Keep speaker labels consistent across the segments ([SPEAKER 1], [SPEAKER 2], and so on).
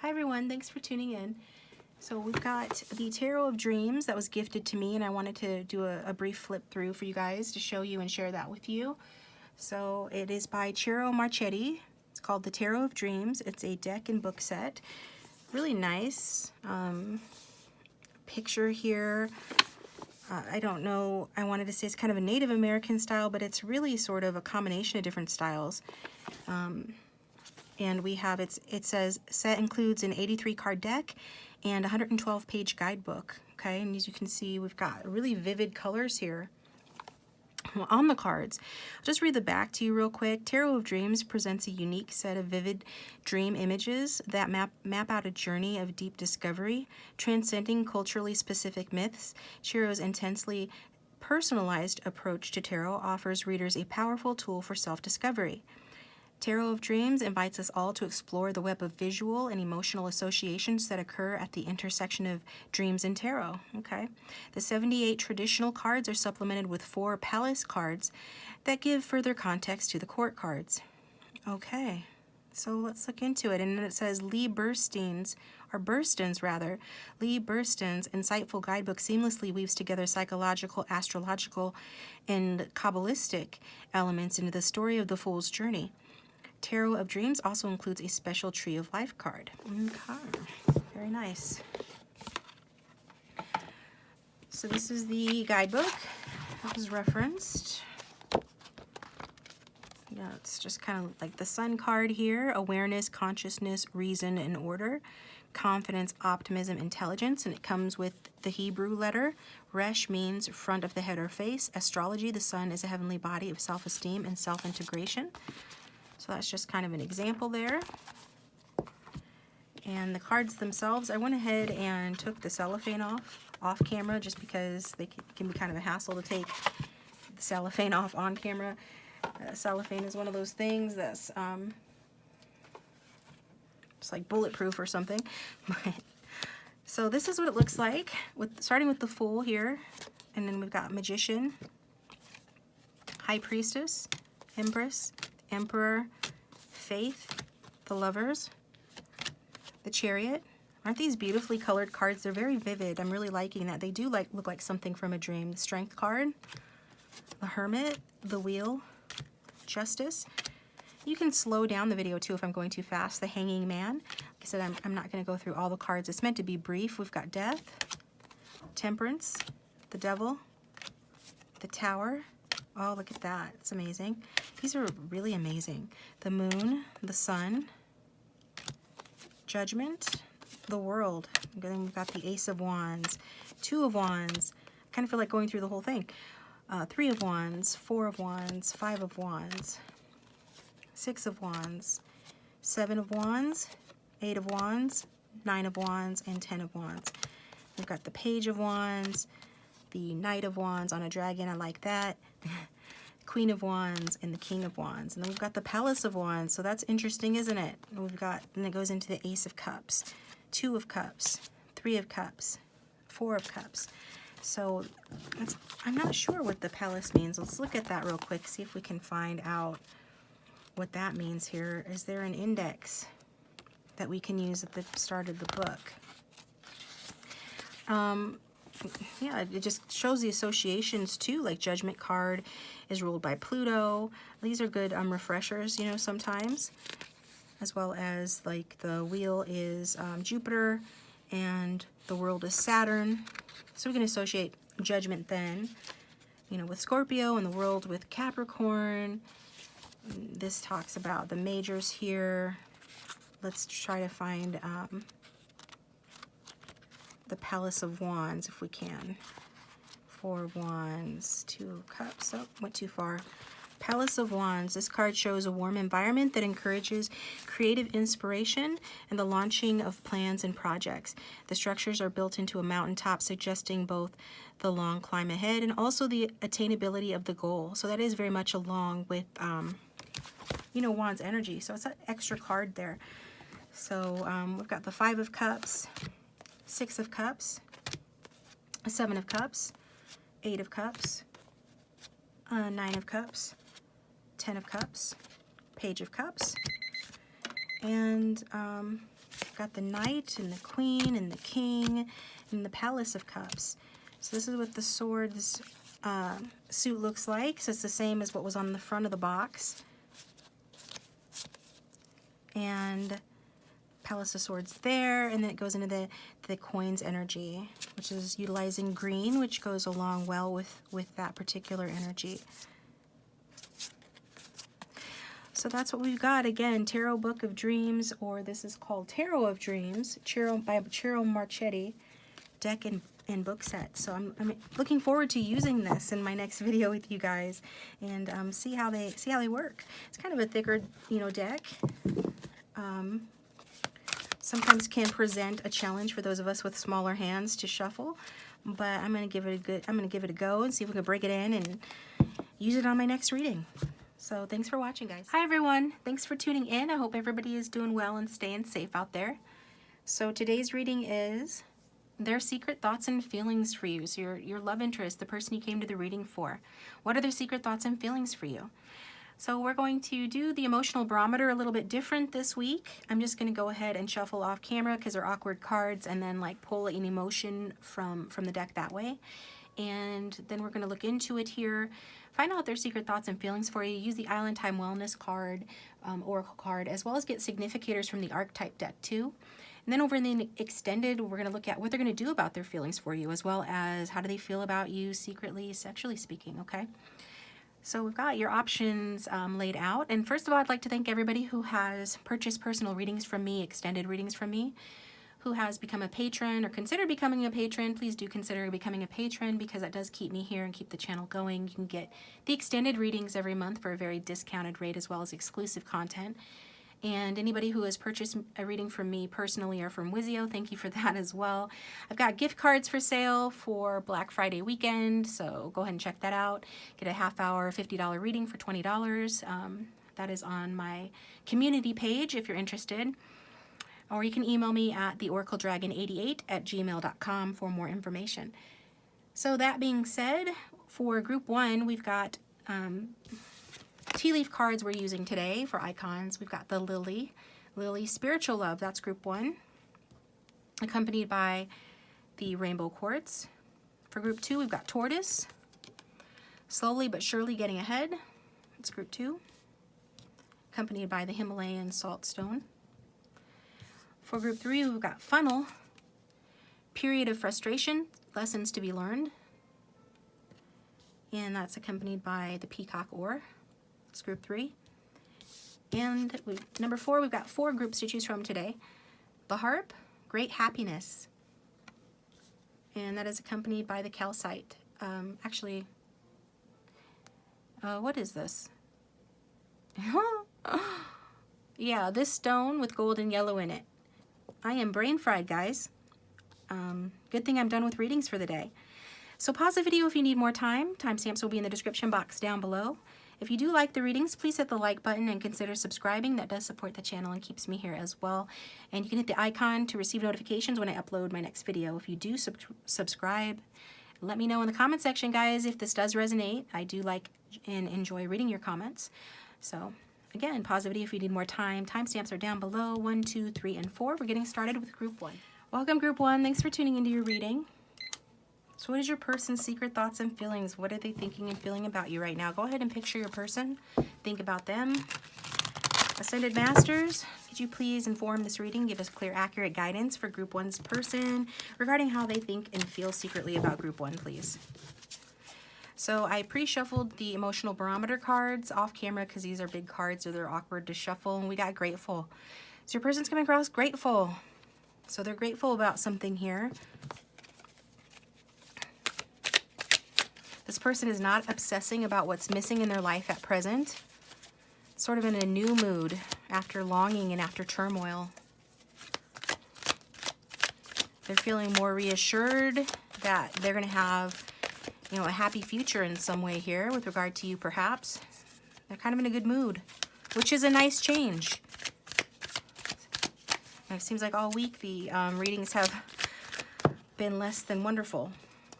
[SPEAKER 1] Hi everyone, thanks for tuning in. So we've got the Tarot of Dreams that was gifted to me, and I wanted to do a brief flip through for you guys to show you and share that with you. So it is by Ciro Marchetti. It's called the Tarot of Dreams. It's a deck and book set. Really nice. Picture here. I don't know, I wanted to say it's kind of a Native American style, but it's really sort of a combination of different styles. And we have, it says, set includes an 83 card deck and 112 page guidebook. Okay, and as you can see, we've got really vivid colors here on the cards. I'll just read the back to you real quick. Tarot of Dreams presents a unique set of vivid dream images that map out a journey of deep discovery, transcending culturally specific myths. Ciro's intensely personalized approach to tarot offers readers a powerful tool for self-discovery. Tarot of Dreams invites us all to explore the web of visual and emotional associations that occur at the intersection of dreams and tarot. Okay. The 78 traditional cards are supplemented with 4 palace cards that give further context to the court cards. Okay, so let's look into it. And then it says Lee Burstyn's insightful guidebook seamlessly weaves together psychological, astrological, and Kabbalistic elements into the story of the Fool's Journey. Tarot of Dreams also includes a special Tree of Life card. Okay, very nice. So this is the guidebook that was referenced. Yeah, it's just kind of like the Sun card here. Awareness, consciousness, reason, and order. Confidence, optimism, intelligence. And it comes with the Hebrew letter. Resh means front of the head or face. Astrology, the sun is a heavenly body of self-esteem and self-integration. So that's just kind of an example there. And the cards themselves, I went ahead and took the cellophane off camera just because they can be kind of a hassle to take the cellophane off on camera. Cellophane is one of those things that's just like bulletproof or something. So this is what it looks like, starting with the Fool here. And then we've got Magician, High Priestess, Empress, Emperor, Faith, the Lovers, the Chariot. Aren't these beautifully colored cards? They're very vivid. I'm really liking that. They do look like something from a dream. The Strength card, the Hermit, the Wheel, Justice. You can slow down the video too if I'm going too fast. The Hanging Man. Like I said, I'm not going to go through all the cards. It's meant to be brief. We've got Death, Temperance, the Devil, the Tower. Oh, look at that. It's amazing. These are really amazing. The Moon, the Sun, Judgment, the World. And then we've got the Ace of Wands, 2 of Wands. I kind of feel like going through the whole thing. 3 of Wands, 4 of Wands, 5 of Wands, 6 of Wands, 7 of Wands, 8 of Wands, 9 of Wands, and 10 of Wands. We've got the Page of Wands, the Knight of Wands on a dragon. I like that. Queen of Wands and the King of Wands. And then we've got the Palace of Wands. So that's interesting, isn't it? And we've got, and it goes into the Ace of Cups, 2 of Cups, 3 of Cups, 4 of Cups. So I'm not sure what the Palace means. Let's look at that real quick, see if we can find out what that means here. Is there an index that we can use at the start of the book? Yeah, it just shows the associations too, like Judgment card is ruled by Pluto. These are good refreshers, you know, sometimes. As well as like the Wheel is Jupiter and the World is Saturn. So we can associate Judgment then, you know, with Scorpio and the World with Capricorn. This talks about the majors here. Let's try to find the Palace of Wands if we can. 4 of Wands, 2 of Cups. Oh, went too far. Palace of Wands. This card shows a warm environment that encourages creative inspiration and the launching of plans and projects. The structures are built into a mountaintop, suggesting both the long climb ahead and also the attainability of the goal. So that is very much along with, you know, Wands energy. So it's an extra card there. So we've got the 5 of Cups, 6 of Cups, 7 of Cups, 8 of Cups, 9 of Cups, 10 of Cups, Page of Cups, And got the Knight and the Queen and the King and the Palace of Cups. So this is what the swords suit looks like. So it's the same as what was on the front of the box. And Palace of Swords there, and then it goes into the coins energy, which is utilizing green, which goes along well with that particular energy. So that's what we've got. Again, Tarot Book of Dreams, or this is called Tarot of Dreams, by Ciro Marchetti deck and book set. So I'm looking forward to using this in my next video with you guys, and see how they work. It's kind of a thicker, deck. Sometimes can present a challenge for those of us with smaller hands to shuffle, but I'm gonna give it a go and see if we can break it in and use it on my next reading. So thanks for watching, guys. Hi everyone, thanks for tuning in. I hope everybody is doing well and staying safe out there. So today's reading is their secret thoughts and feelings for you. So your love interest, the person you came to the reading for. What are their secret thoughts and feelings for you? So we're going to do the emotional barometer a little bit different this week. I'm just going to go ahead and shuffle off camera because they're awkward cards, and then like pull an emotion from the deck that way. And then we're going to look into it here, find out their secret thoughts and feelings for you. Use the Island Time Wellness card, Oracle card, as well as get significators from the Archetype deck too. And then over in the extended, we're going to look at what they're going to do about their feelings for you, as well as how do they feel about you secretly, sexually speaking, okay? So we've got your options laid out. And first of all, I'd like to thank everybody who has purchased personal readings from me, extended readings from me, who has become a patron or considered becoming a patron. Please do consider becoming a patron, because that does keep me here and keep the channel going. You can get the extended readings every month for a very discounted rate, as well as exclusive content. And anybody who has purchased a reading from me personally or from Wizio, thank you for that as well. I've got gift cards for sale for Black Friday weekend, so go ahead and check that out. Get a half-hour $50 reading for $20. That is on my community page if you're interested. Or you can email me at TheOracleDragon88@gmail.com for more information. So that being said, for Group 1, we've got tea leaf cards we're using today for icons. We've got the Lily Spiritual Love, that's Group 1, accompanied by the Rainbow Quartz. For Group 2, we've got Tortoise, Slowly but Surely Getting Ahead, it's Group 2, accompanied by the Himalayan Salt Stone. For Group 3, we've got Funnel, Period of Frustration, Lessons to be Learned, and that's accompanied by the Peacock Ore. It's Group 3. And number 4, we've got 4 groups to choose from today. The Harp, Great Happiness. And that is accompanied by the Calcite. What is this? Yeah, this stone with gold and yellow in it. I am brain fried, guys. Good thing I'm done with readings for the day. So pause the video if you need more time. Timestamps will be in the description box down below. If you do like the readings, please hit the like button and consider subscribing. That does support the channel and keeps me here as well. And you can hit the icon to receive notifications when I upload my next video. If you do subscribe, let me know in the comment section, guys, if this does resonate. I do like and enjoy reading your comments. So again, pause the video if you need more time. Timestamps are down below, 1, 2, 3, and 4. We're getting started with Group 1. Welcome, Group 1. Thanks for tuning into your reading. So what is your person's secret thoughts and feelings? What are they thinking and feeling about you right now? Go ahead and picture your person. Think about them. Ascended Masters, could you please inform this reading? Give us clear, accurate guidance for Group 1's person regarding how they think and feel secretly about Group 1, please. So I pre-shuffled the emotional barometer cards off camera because these are big cards, or they're awkward to shuffle, and we got grateful. So your person's coming across grateful. So they're grateful about something here. This person is not obsessing about what's missing in their life at present. Sort of in a new mood after longing and after turmoil. They're feeling more reassured that they're going to have, a happy future in some way here with regard to you, perhaps. They're kind of in a good mood, which is a nice change. And it seems like all week the readings have been less than wonderful.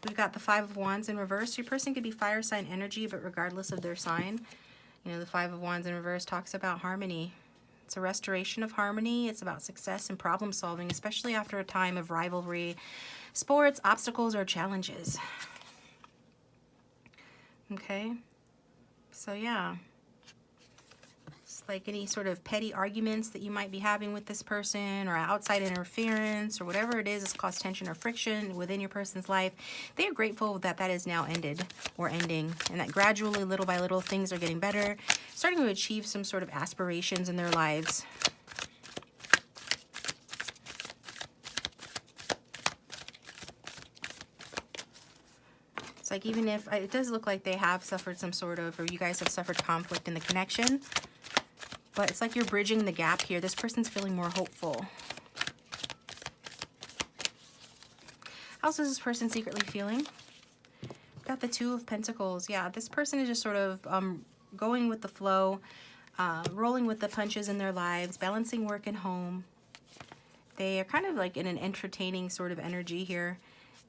[SPEAKER 1] We've got the 5 of Wands in reverse. Your person could be fire sign energy, but regardless of their sign, the 5 of Wands in reverse talks about harmony. It's a restoration of harmony. It's about success and problem solving, especially after a time of rivalry, sports, obstacles, or challenges. Okay, so yeah. It's like any sort of petty arguments that you might be having with this person, or outside interference, or whatever it is that's caused tension or friction within your person's life. They are grateful that that is now ended or ending, and that gradually, little by little, things are getting better, starting to achieve some sort of aspirations in their lives. It's like, even if it does look like they have suffered some sort of, or you guys have suffered conflict in the connection, but it's like you're bridging the gap here. This person's feeling more hopeful. How else is this person secretly feeling? Got the Two of Pentacles. Yeah, this person is just sort of going with the flow, rolling with the punches in their lives, balancing work and home. They are kind of like in an entertaining sort of energy here.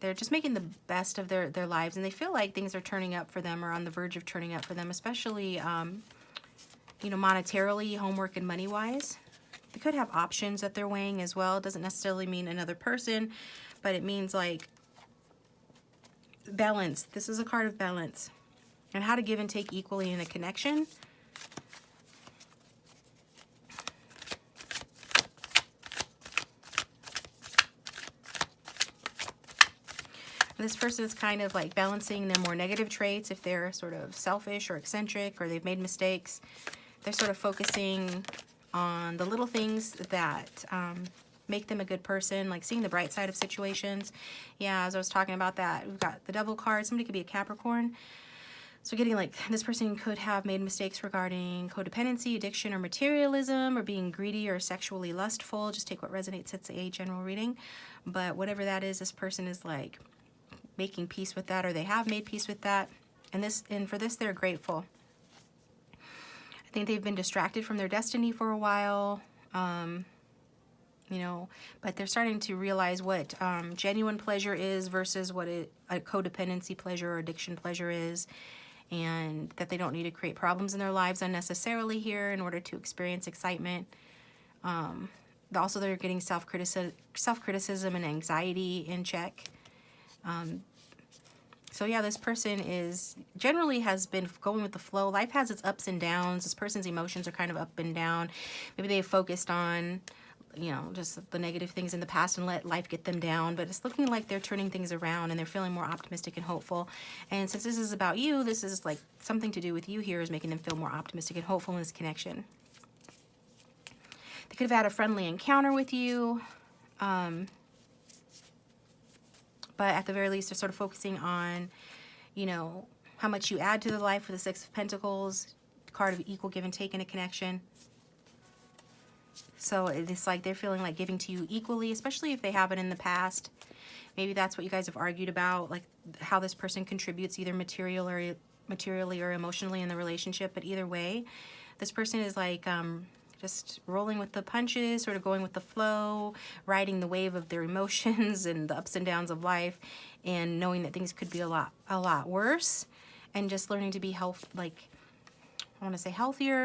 [SPEAKER 1] They're just making the best of their lives, and they feel like things are turning up for them, or on the verge of turning up for them, especially you know, monetarily, homework and money-wise. They could have options that they're weighing as well. It doesn't necessarily mean another person, but it means like balance. This is a card of balance and how to give and take equally in a connection. This person is kind of like balancing their more negative traits. If they're sort of selfish or eccentric, or they've made mistakes, they're sort of focusing on the little things that make them a good person, like seeing the bright side of situations. Yeah, as I was talking about that, we've got the Devil card. Somebody could be a Capricorn. So getting like, this person could have made mistakes regarding codependency, addiction, or materialism, or being greedy or sexually lustful. Just take what resonates. It's a general reading. But whatever that is, this person is like making peace with that, or they have made peace with that. And for this, they're grateful. I think they've been distracted from their destiny for a while, you know, but they're starting to realize what genuine pleasure is versus what a codependency pleasure or addiction pleasure is, and that they don't need to create problems in their lives unnecessarily here in order to experience excitement. Also, they're getting self-criticism and anxiety in check. So yeah, this person is generally has been going with the flow. Life has its ups and downs. This person's emotions are kind of up and down. Maybe they've focused on, you know, just the negative things in the past and let life get them down. But it's looking like they're turning things around, and they're feeling more optimistic and hopeful. And since this is about you, this is like something to do with you here, is making them feel more optimistic and hopeful in this connection. They could have had a friendly encounter with you. But at the very least, they're sort of focusing on, you know, how much you add to the life with the Six of Pentacles, card of equal give and take in a connection. So it's like they're feeling like giving to you equally, especially if they haven't in the past. Maybe that's what you guys have argued about, like how this person contributes either materially or emotionally in the relationship. But either way, this person is like just rolling with the punches, sort of going with the flow, riding the wave of their emotions and the ups and downs of life, and knowing that things could be a lot worse, and just learning to be healthier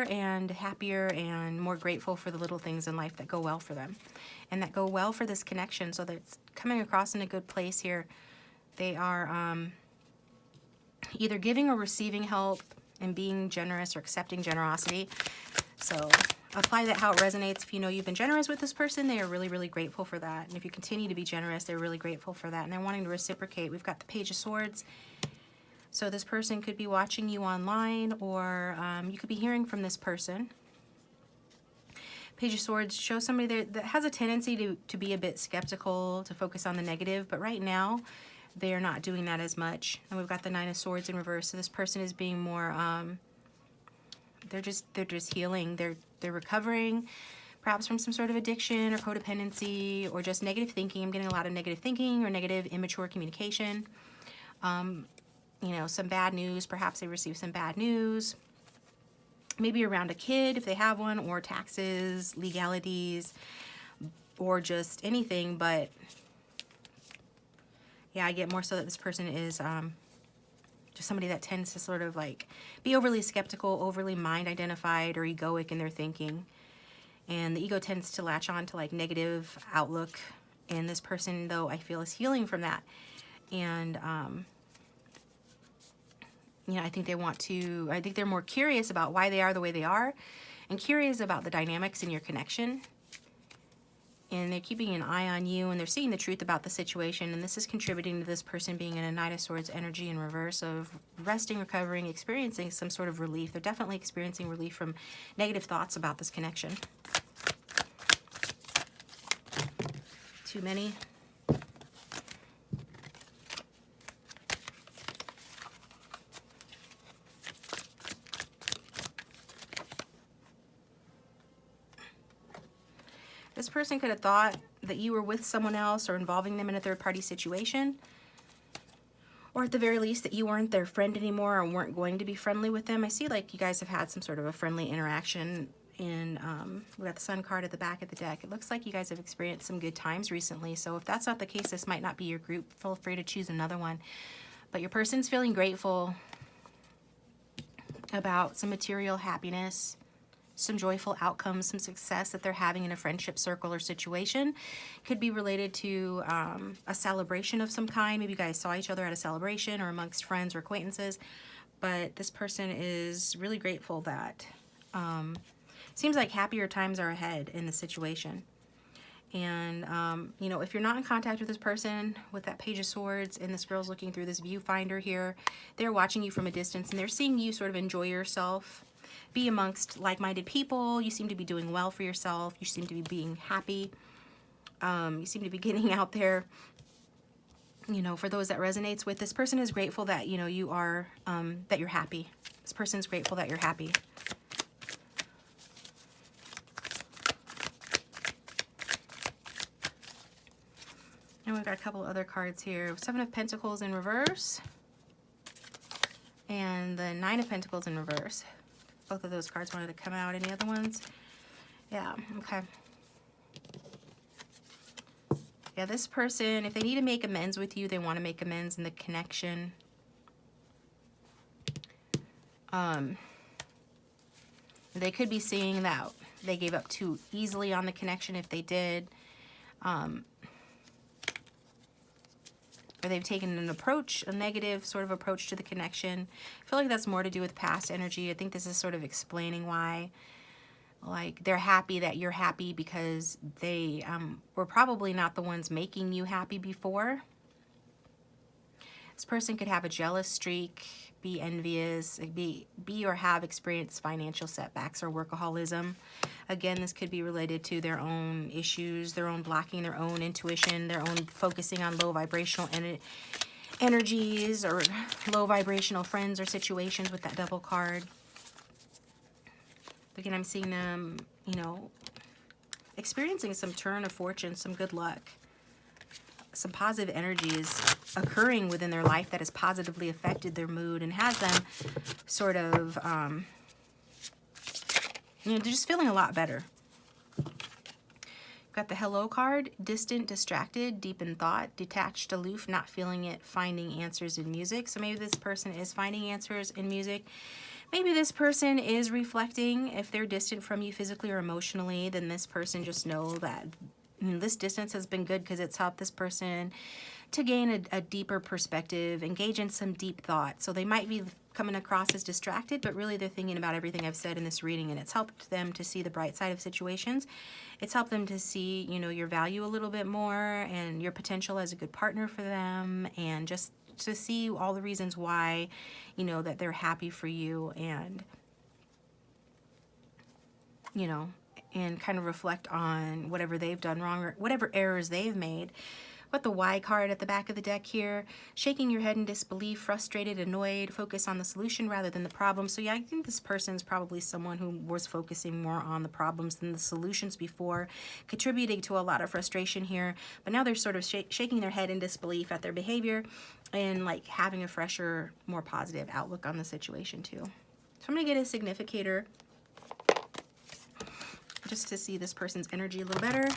[SPEAKER 1] and happier and more grateful for the little things in life that go well for them and that go well for this connection. So that's coming across in a good place here. They are either giving or receiving help and being generous or accepting generosity. So apply that how it resonates. If you know you've been generous with this person, they are really, really grateful for that. And if you continue to be generous, they're really grateful for that. And they're wanting to reciprocate. We've got the Page of Swords. So this person could be watching you online, or you could be hearing from this person. Page of Swords shows somebody that has a tendency to be a bit skeptical, to focus on the negative. But right now, they are not doing that as much. And we've got the Nine of Swords in reverse. So this person is being more... They're just healing. They're recovering, perhaps from some sort of addiction or codependency, or just negative thinking. I'm getting a lot of negative thinking or negative immature communication. You know, some bad news. Perhaps they received some bad news. Maybe around a kid, if they have one, or taxes, legalities, or just anything. But yeah, I get more so that this person is just somebody that tends to sort of like be overly skeptical, overly mind identified, or egoic in their thinking. And the ego tends to latch on to like negative outlook. And this person, though, I feel is healing from that. And, you know, I think they're more curious about why they are the way they are and curious about the dynamics in your connection. And they're keeping an eye on you, and they're seeing the truth about the situation, and this is contributing to this person being in a Knight of Swords energy in reverse of resting, recovering, experiencing some sort of relief. They're definitely experiencing relief from negative thoughts about this connection. Too many. This person could have thought that you were with someone else or involving them in a third-party situation. Or at the very least that you weren't their friend anymore or weren't going to be friendly with them. I see like you guys have had some sort of a friendly interaction. And we got the Sun card at the back of the deck. It looks like you guys have experienced some good times recently. So if that's not the case, this might not be your group. Feel free to choose another one. But your person's feeling grateful about some material happiness, some joyful outcomes, some success that they're having in a friendship circle or situation. Could be related to a celebration of some kind. Maybe you guys saw each other at a celebration or amongst friends or acquaintances. But this person is really grateful that seems like happier times are ahead in the situation. And, you know, if you're not in contact with this person with that Page of Swords and this girl's looking through this viewfinder here, they're watching you from a distance and they're seeing you sort of enjoy yourself, be amongst like-minded people. You seem to be doing well for yourself. You seem to be being happy. You seem to be getting out there. You know, for those that resonates with, this person is grateful that, you know, you are, that you're happy. This person's grateful that you're happy. And we've got a couple other cards here. Seven of Pentacles in reverse. And the Nine of Pentacles in reverse. Both of those cards wanted to come out. Any other ones? Yeah, okay. Yeah, this person, if they need to make amends with you, they want to make amends in the connection. They could be seeing that they gave up too easily on the connection if they did. Or they've taken an approach, a negative sort of approach to the connection. I feel like that's more to do with past energy. I think this is sort of explaining why, like, they're happy that you're happy because they were probably not the ones making you happy before. This person could have a jealous streak, be envious, be or have experienced financial setbacks or workaholism. Again, this could be related to their own issues, their own blocking, their own intuition, their own focusing on low vibrational energies or low vibrational friends or situations with that Devil card. Again, I'm seeing them, you know, experiencing some turn of fortune, some good luck. Some positive energies occurring within their life that has positively affected their mood and has them sort of, you know, they're just feeling a lot better. Got the Hello card, distant, distracted, deep in thought, detached, aloof, not feeling it, finding answers in music. So maybe this person is finding answers in music. Maybe this person is reflecting. If they're distant from you physically or emotionally, then this person just know that this distance has been good because it's helped this person to gain a deeper perspective, engage in some deep thought. So they might be coming across as distracted, but really they're thinking about everything I've said in this reading, and it's helped them to see the bright side of situations. It's helped them to see, you know, your value a little bit more and your potential as a good partner for them, and just to see all the reasons why, you know, that they're happy for you, and, you know, and kind of reflect on whatever they've done wrong or whatever errors they've made. But the Y card at the back of the deck here, shaking your head in disbelief, frustrated, annoyed, focus on the solution rather than the problem. So yeah, I think this person's probably someone who was focusing more on the problems than the solutions before, contributing to a lot of frustration here. But now they're sort of shaking their head in disbelief at their behavior and like having a fresher, more positive outlook on the situation too. So I'm going to get a significator just to see this person's energy a little better.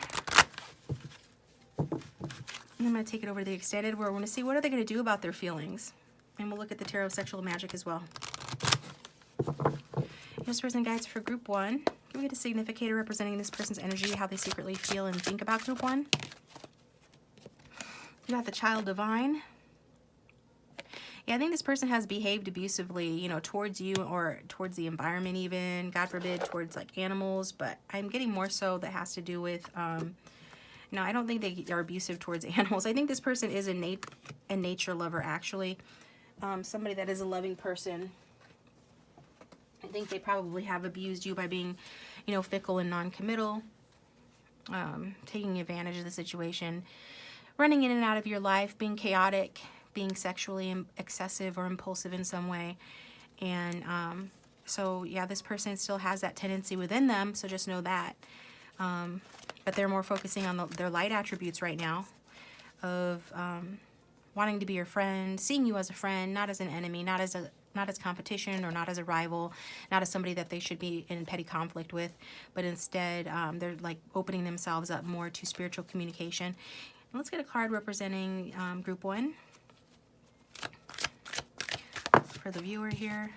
[SPEAKER 1] And I'm going to take it over to the extended where we're going to see what are they going to do about their feelings. And we'll look at the Tarot of Sexual Magic as well. This person guides for group 1. Can we get a significator representing this person's energy, how they secretly feel and think about group 1? You got the Child Divine. Yeah, I think this person has behaved abusively, you know, towards you or towards the environment even, God forbid, towards like animals. But I'm getting more so that has to do with, no, I don't think they are abusive towards animals. I think this person is a nature lover, actually. Somebody that is a loving person. I think they probably have abused you by being, you know, fickle and non-committal, taking advantage of the situation, running in and out of your life, being chaotic, being sexually excessive or impulsive in some way. And so, yeah, this person still has that tendency within them, so just know that. But they're more focusing on their light attributes right now of wanting to be your friend, seeing you as a friend, not as an enemy, not as competition or not as a rival, not as somebody that they should be in petty conflict with, but instead they're like opening themselves up more to spiritual communication. And let's get a card representing group 1 for the viewer here.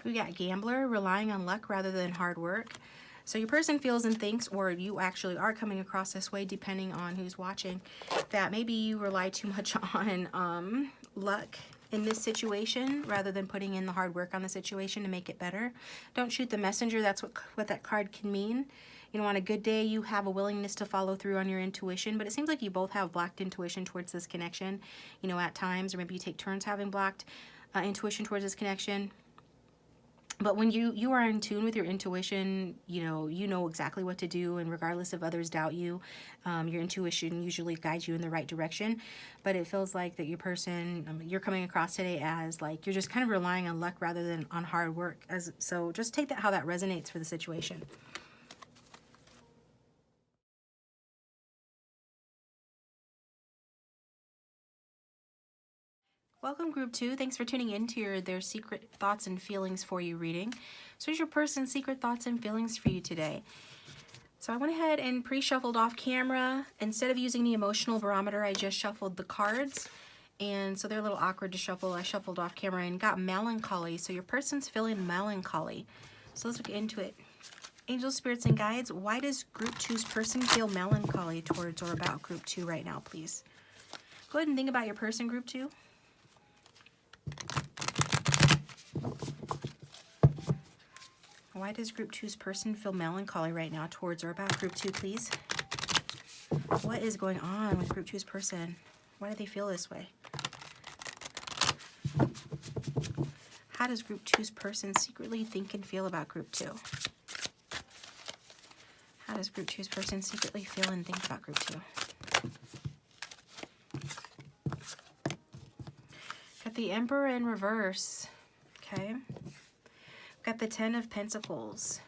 [SPEAKER 1] We got Gambler, relying on luck rather than hard work. So your person feels and thinks, or you actually are coming across this way depending on who's watching, that maybe you rely too much on luck in this situation rather than putting in the hard work on the situation to make it better. Don't shoot the messenger. That's what that card can mean. You know, on a good day, you have a willingness to follow through on your intuition, but it seems like you both have blocked intuition towards this connection, you know, at times, or maybe you take turns having blocked intuition towards this connection. But when you are in tune with your intuition, you know exactly what to do, and regardless if others doubt you, your intuition usually guides you in the right direction. But it feels like that your person, you're coming across today as like you're just kind of relying on luck rather than on hard work. So just take that how that resonates for the situation. Welcome, Group 2. Thanks for tuning in to their secret thoughts and feelings for you reading. So here's your person's secret thoughts and feelings for you today. So I went ahead and pre-shuffled off camera. Instead of using the emotional barometer, I just shuffled the cards. And so they're a little awkward to shuffle. I shuffled off camera and got melancholy. So your person's feeling melancholy. So let's look into it. Angels, spirits, and guides, why does Group 2's person feel melancholy towards or about Group 2 right now, please? Go ahead and think about your person, Group 2. Why does Group 2's person feel melancholy right now towards or about Group 2, please? What is going on with Group 2's person? Why do they feel this way? How does Group 2's person secretly think and feel about Group 2? How does Group 2's person secretly feel and think about Group 2? Got the Emperor in reverse. Okay. Got the Ten of Pentacles.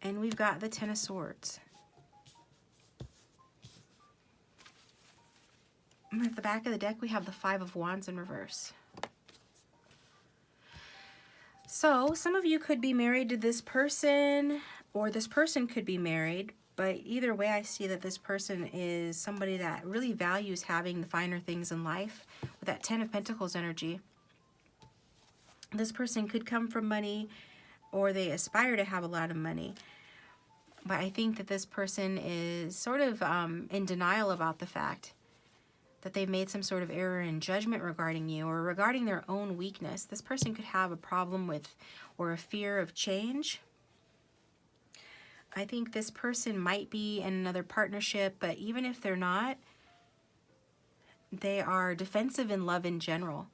[SPEAKER 1] And we've got the Ten of Swords. And at the back of the deck, we have the Five of Wands in reverse. So, some of you could be married to this person, or this person could be married, but either way, I see that this person is somebody that really values having the finer things in life with that Ten of Pentacles energy. This person could come from money, or they aspire to have a lot of money. But I think that this person is sort of in denial about the fact that they've made some sort of error in judgment regarding you or regarding their own weakness. This person could have a problem with or a fear of change. I think this person might be in another partnership, but even if they're not, they are defensive in love in general.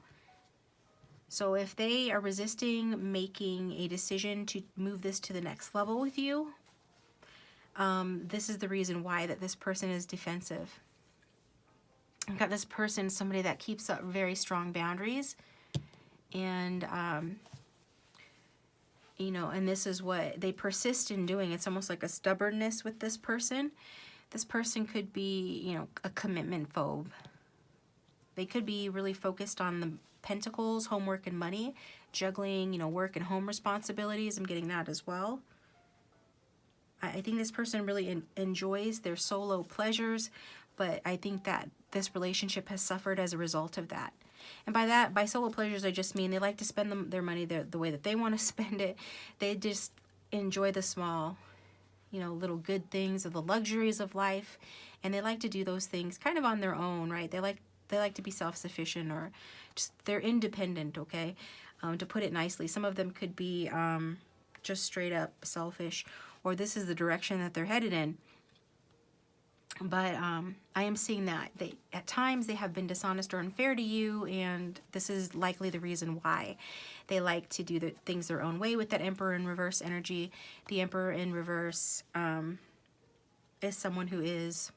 [SPEAKER 1] So if they are resisting making a decision to move this to the next level with you, this is the reason why that this person is defensive. I've got this person, somebody that keeps up very strong boundaries, and you know, and this is what they persist in doing. It's almost like a stubbornness with this person. This person could be, you know, a commitment phobe. They could be really focused on the Pentacles, homework, and money, juggling, you know, work and home responsibilities. I'm getting that as well. I think this person really enjoys their solo pleasures, but I think that this relationship has suffered as a result of that. And by solo pleasures, I just mean they like to spend their money the way that they want to spend it. They just enjoy the small, you know, little good things of the luxuries of life, and they like to do those things kind of on their own, right? They like to be self-sufficient, or just they're independent, okay? To put it nicely, some of them could be just straight up selfish, or this is the direction that they're headed in. But I am seeing that at times they have been dishonest or unfair to you, and this is likely the reason why. They like to do the things their own way with that Emperor in reverse energy. The Emperor in reverse is someone who is,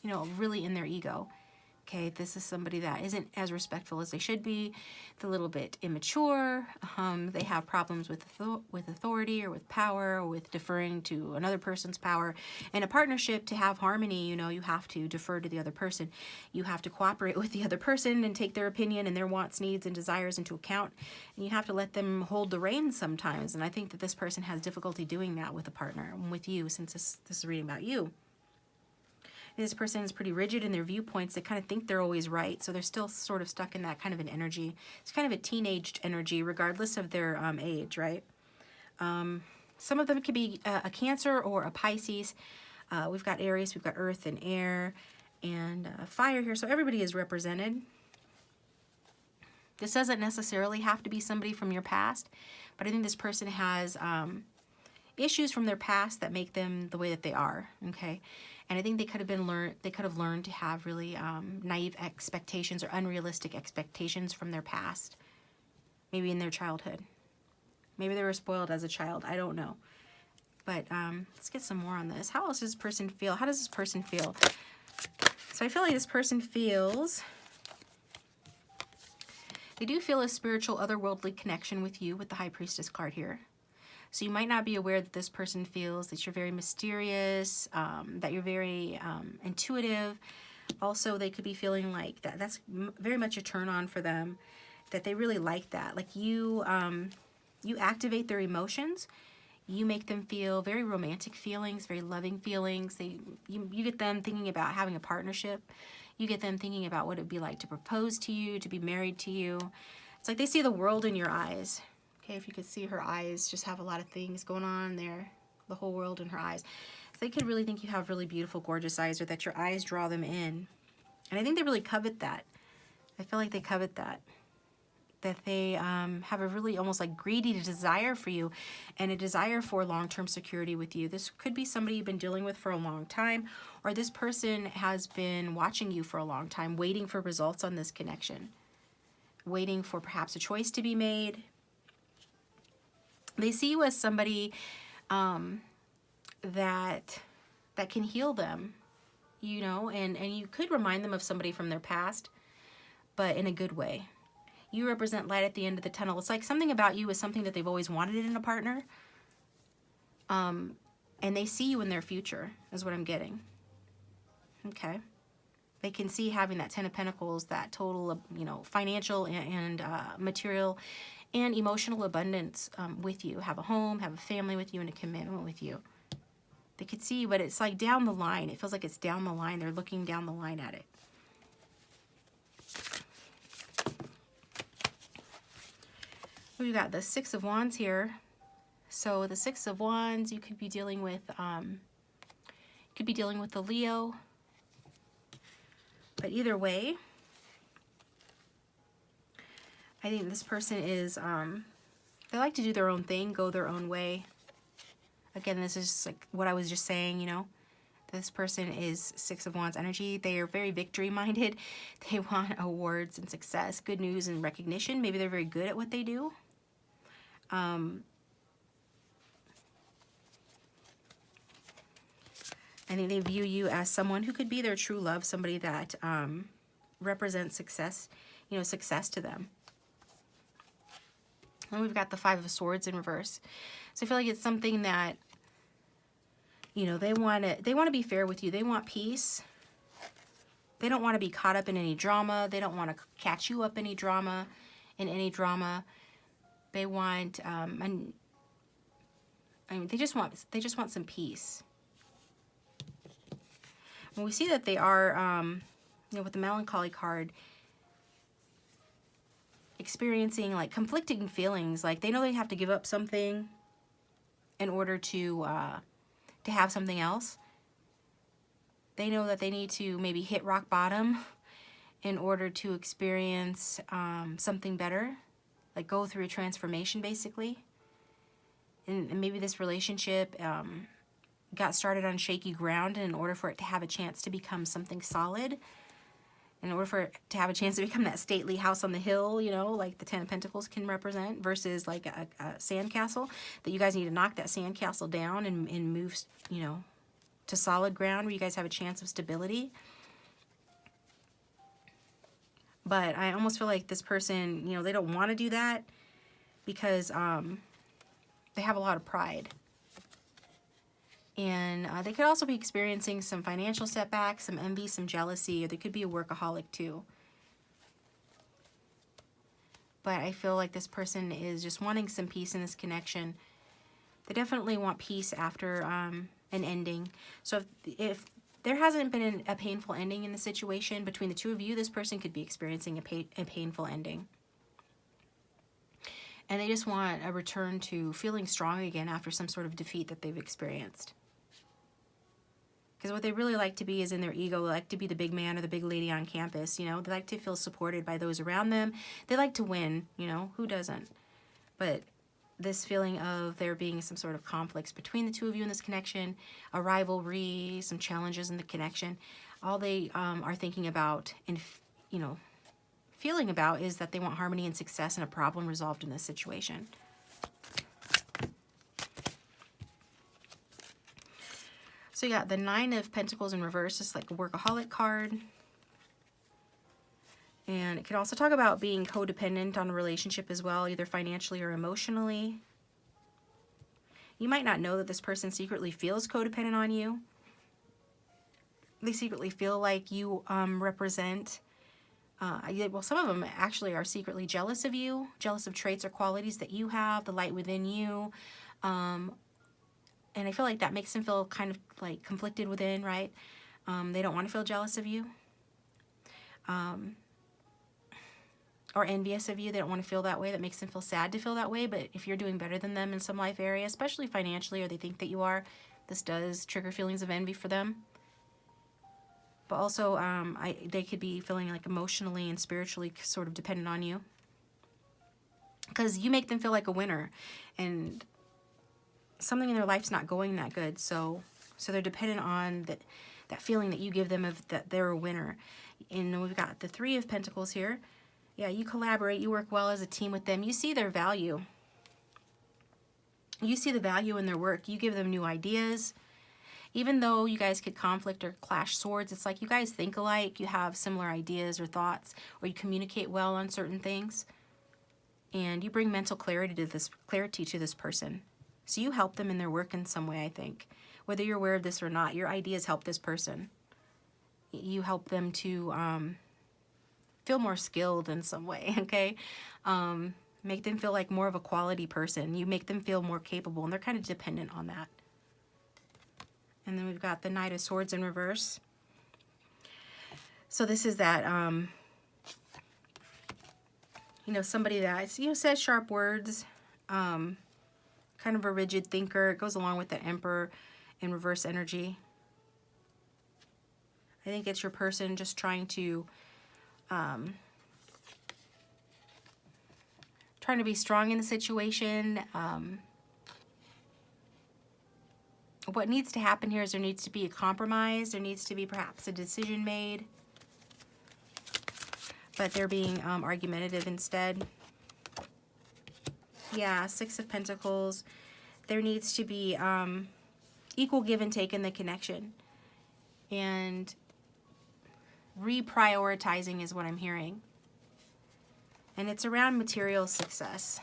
[SPEAKER 1] you know, really in their ego. Okay, this is somebody that isn't as respectful as they should be. They're a little bit immature. They have problems with authority or with power or with deferring to another person's power. In a partnership, to have harmony, you know, you have to defer to the other person. You have to cooperate with the other person and take their opinion and their wants, needs, and desires into account. And you have to let them hold the reins sometimes. And I think that this person has difficulty doing that with a partner and with you, since this is reading about you. This person is pretty rigid in their viewpoints. They kind of think they're always right, so they're still sort of stuck in that kind of an energy. It's kind of a teenaged energy, regardless of their age, right? Some of them could be a Cancer or a Pisces. We've got Aries, we've got Earth and Air, and Fire here, so everybody is represented. This doesn't necessarily have to be somebody from your past, but I think this person has issues from their past that make them the way that they are, okay? And I think they could have learned to have really naive expectations or unrealistic expectations from their past, maybe in their childhood. Maybe they were spoiled as a child. I don't know. But let's get some more on this. How else does this person feel? How does this person feel? So I feel like this person feels, they do feel a spiritual, otherworldly connection with you with the High Priestess card here. So you might not be aware that this person feels that you're very mysterious, that you're very intuitive. Also, they could be feeling like that's very much a turn on for them, that they really like that. Like you activate their emotions. You make them feel very romantic feelings, very loving feelings. You get them thinking about having a partnership. You get them thinking about what it would be like to propose to you, to be married to you. It's like they see the world in your eyes. Okay, if you could see her eyes, just have a lot of things going on there, the whole world in her eyes. So they could really think you have really beautiful, gorgeous eyes, or that your eyes draw them in. And I think they really covet that. I feel like they covet that. That they have a really almost like greedy desire for you and a desire for long-term security with you. This could be somebody you've been dealing with for a long time, or this person has been watching you for a long time, waiting for results on this connection, waiting for perhaps a choice to be made. They see you as somebody that can heal them, you know, and you could remind them of somebody from their past, but in a good way. You represent light at the end of the tunnel. It's like something about you is something that they've always wanted in a partner, and they see you in their future, is what I'm getting. Okay. They can see having that Ten of Pentacles, that total, you know, financial and material and emotional abundance with you. Have a home, have a family with you, and a commitment with you. They could see, but it's like down the line. It feels like it's down the line. They're looking down the line at it. We've got the Six of Wands here. So the Six of Wands, you could be dealing with, the Leo. But either way, I think this person is, they like to do their own thing, go their own way. Again, this is just like what I was just saying, you know. This person is Six of Wands energy. They are very victory-minded. They want awards and success, good news and recognition. Maybe they're very good at what they do. I think they view you as someone who could be their true love, somebody that represents success, you know, success to them. And we've got the Five of Swords in reverse. So I feel like it's something that, you know, they want to be fair with you. They want peace. They don't want to be caught up in any drama. They don't want to catch you up in any drama. They want, they just want some peace. When we see that they are, you know, with the Melancholy card, experiencing like conflicting feelings, like they know they have to give up something, in order to have something else. They know that they need to maybe hit rock bottom in order to experience something better, like go through a transformation basically. And maybe this relationship got started on shaky ground, and in order for it to have a chance to become something solid, in order for it to have a chance to become that stately house on the hill, you know, like the Ten of Pentacles can represent, versus like a sandcastle, that you guys need to knock that sandcastle down and move, you know, to solid ground where you guys have a chance of stability. But I almost feel like this person, you know, they don't want to do that because they have a lot of pride. And they could also be experiencing some financial setbacks, some envy, some jealousy, or they could be a workaholic too. But I feel like this person is just wanting some peace in this connection. They definitely want peace after an ending. So if there hasn't been a painful ending in the situation between the two of you, this person could be experiencing a painful ending. And they just want a return to feeling strong again after some sort of defeat that they've experienced. Because what they really like to be is in their ego. They like to be the big man or the big lady on campus, you know. They like to feel supported by those around them. They like to win, you know. Who doesn't? But this feeling of there being some sort of conflicts between the two of you in this connection, a rivalry, some challenges in the connection, all they are thinking about and, you know, feeling about is that they want harmony and success and a problem resolved in this situation. So you got the Nine of Pentacles in reverse. It's like a workaholic card. And it can also talk about being codependent on a relationship as well, either financially or emotionally. You might not know that this person secretly feels codependent on you. They secretly feel like you represent, well, some of them actually are secretly jealous of you, jealous of traits or qualities that you have, the light within you. And I feel like that makes them feel kind of like conflicted within, right? They don't want to feel jealous of you. Or envious of you. They don't want to feel that way. That makes them feel sad to feel that way. But if you're doing better than them in some life area, especially financially, or they think that you are, this does trigger feelings of envy for them. But also, they could be feeling like emotionally and spiritually sort of dependent on you. Because you make them feel like a winner. And something in their life's not going that good. So they're dependent on that feeling that you give them of that they're a winner. And we've got the Three of Pentacles here. Yeah, you collaborate, you work well as a team with them. You see their value. You see the value in their work. You give them new ideas. Even though you guys could conflict or clash swords, it's like you guys think alike, you have similar ideas or thoughts, or you communicate well on certain things. And you bring mental clarity to this person. So you help them in their work in some way, I think. Whether you're aware of this or not, your ideas help this person. You help them to feel more skilled in some way, okay? Make them feel like more of a quality person. You make them feel more capable, and they're kind of dependent on that. And then we've got the Knight of Swords in reverse. So this is that, you know, somebody that, you know, says sharp words, kind of a rigid thinker. It goes along with the Emperor in reverse energy. I think it's your person just trying to be strong in the situation. What needs to happen here is there needs to be a compromise. There needs to be perhaps a decision made. But they're being argumentative instead. Yeah, Six of Pentacles. There needs to be equal give and take in the connection. And reprioritizing is what I'm hearing. And it's around material success.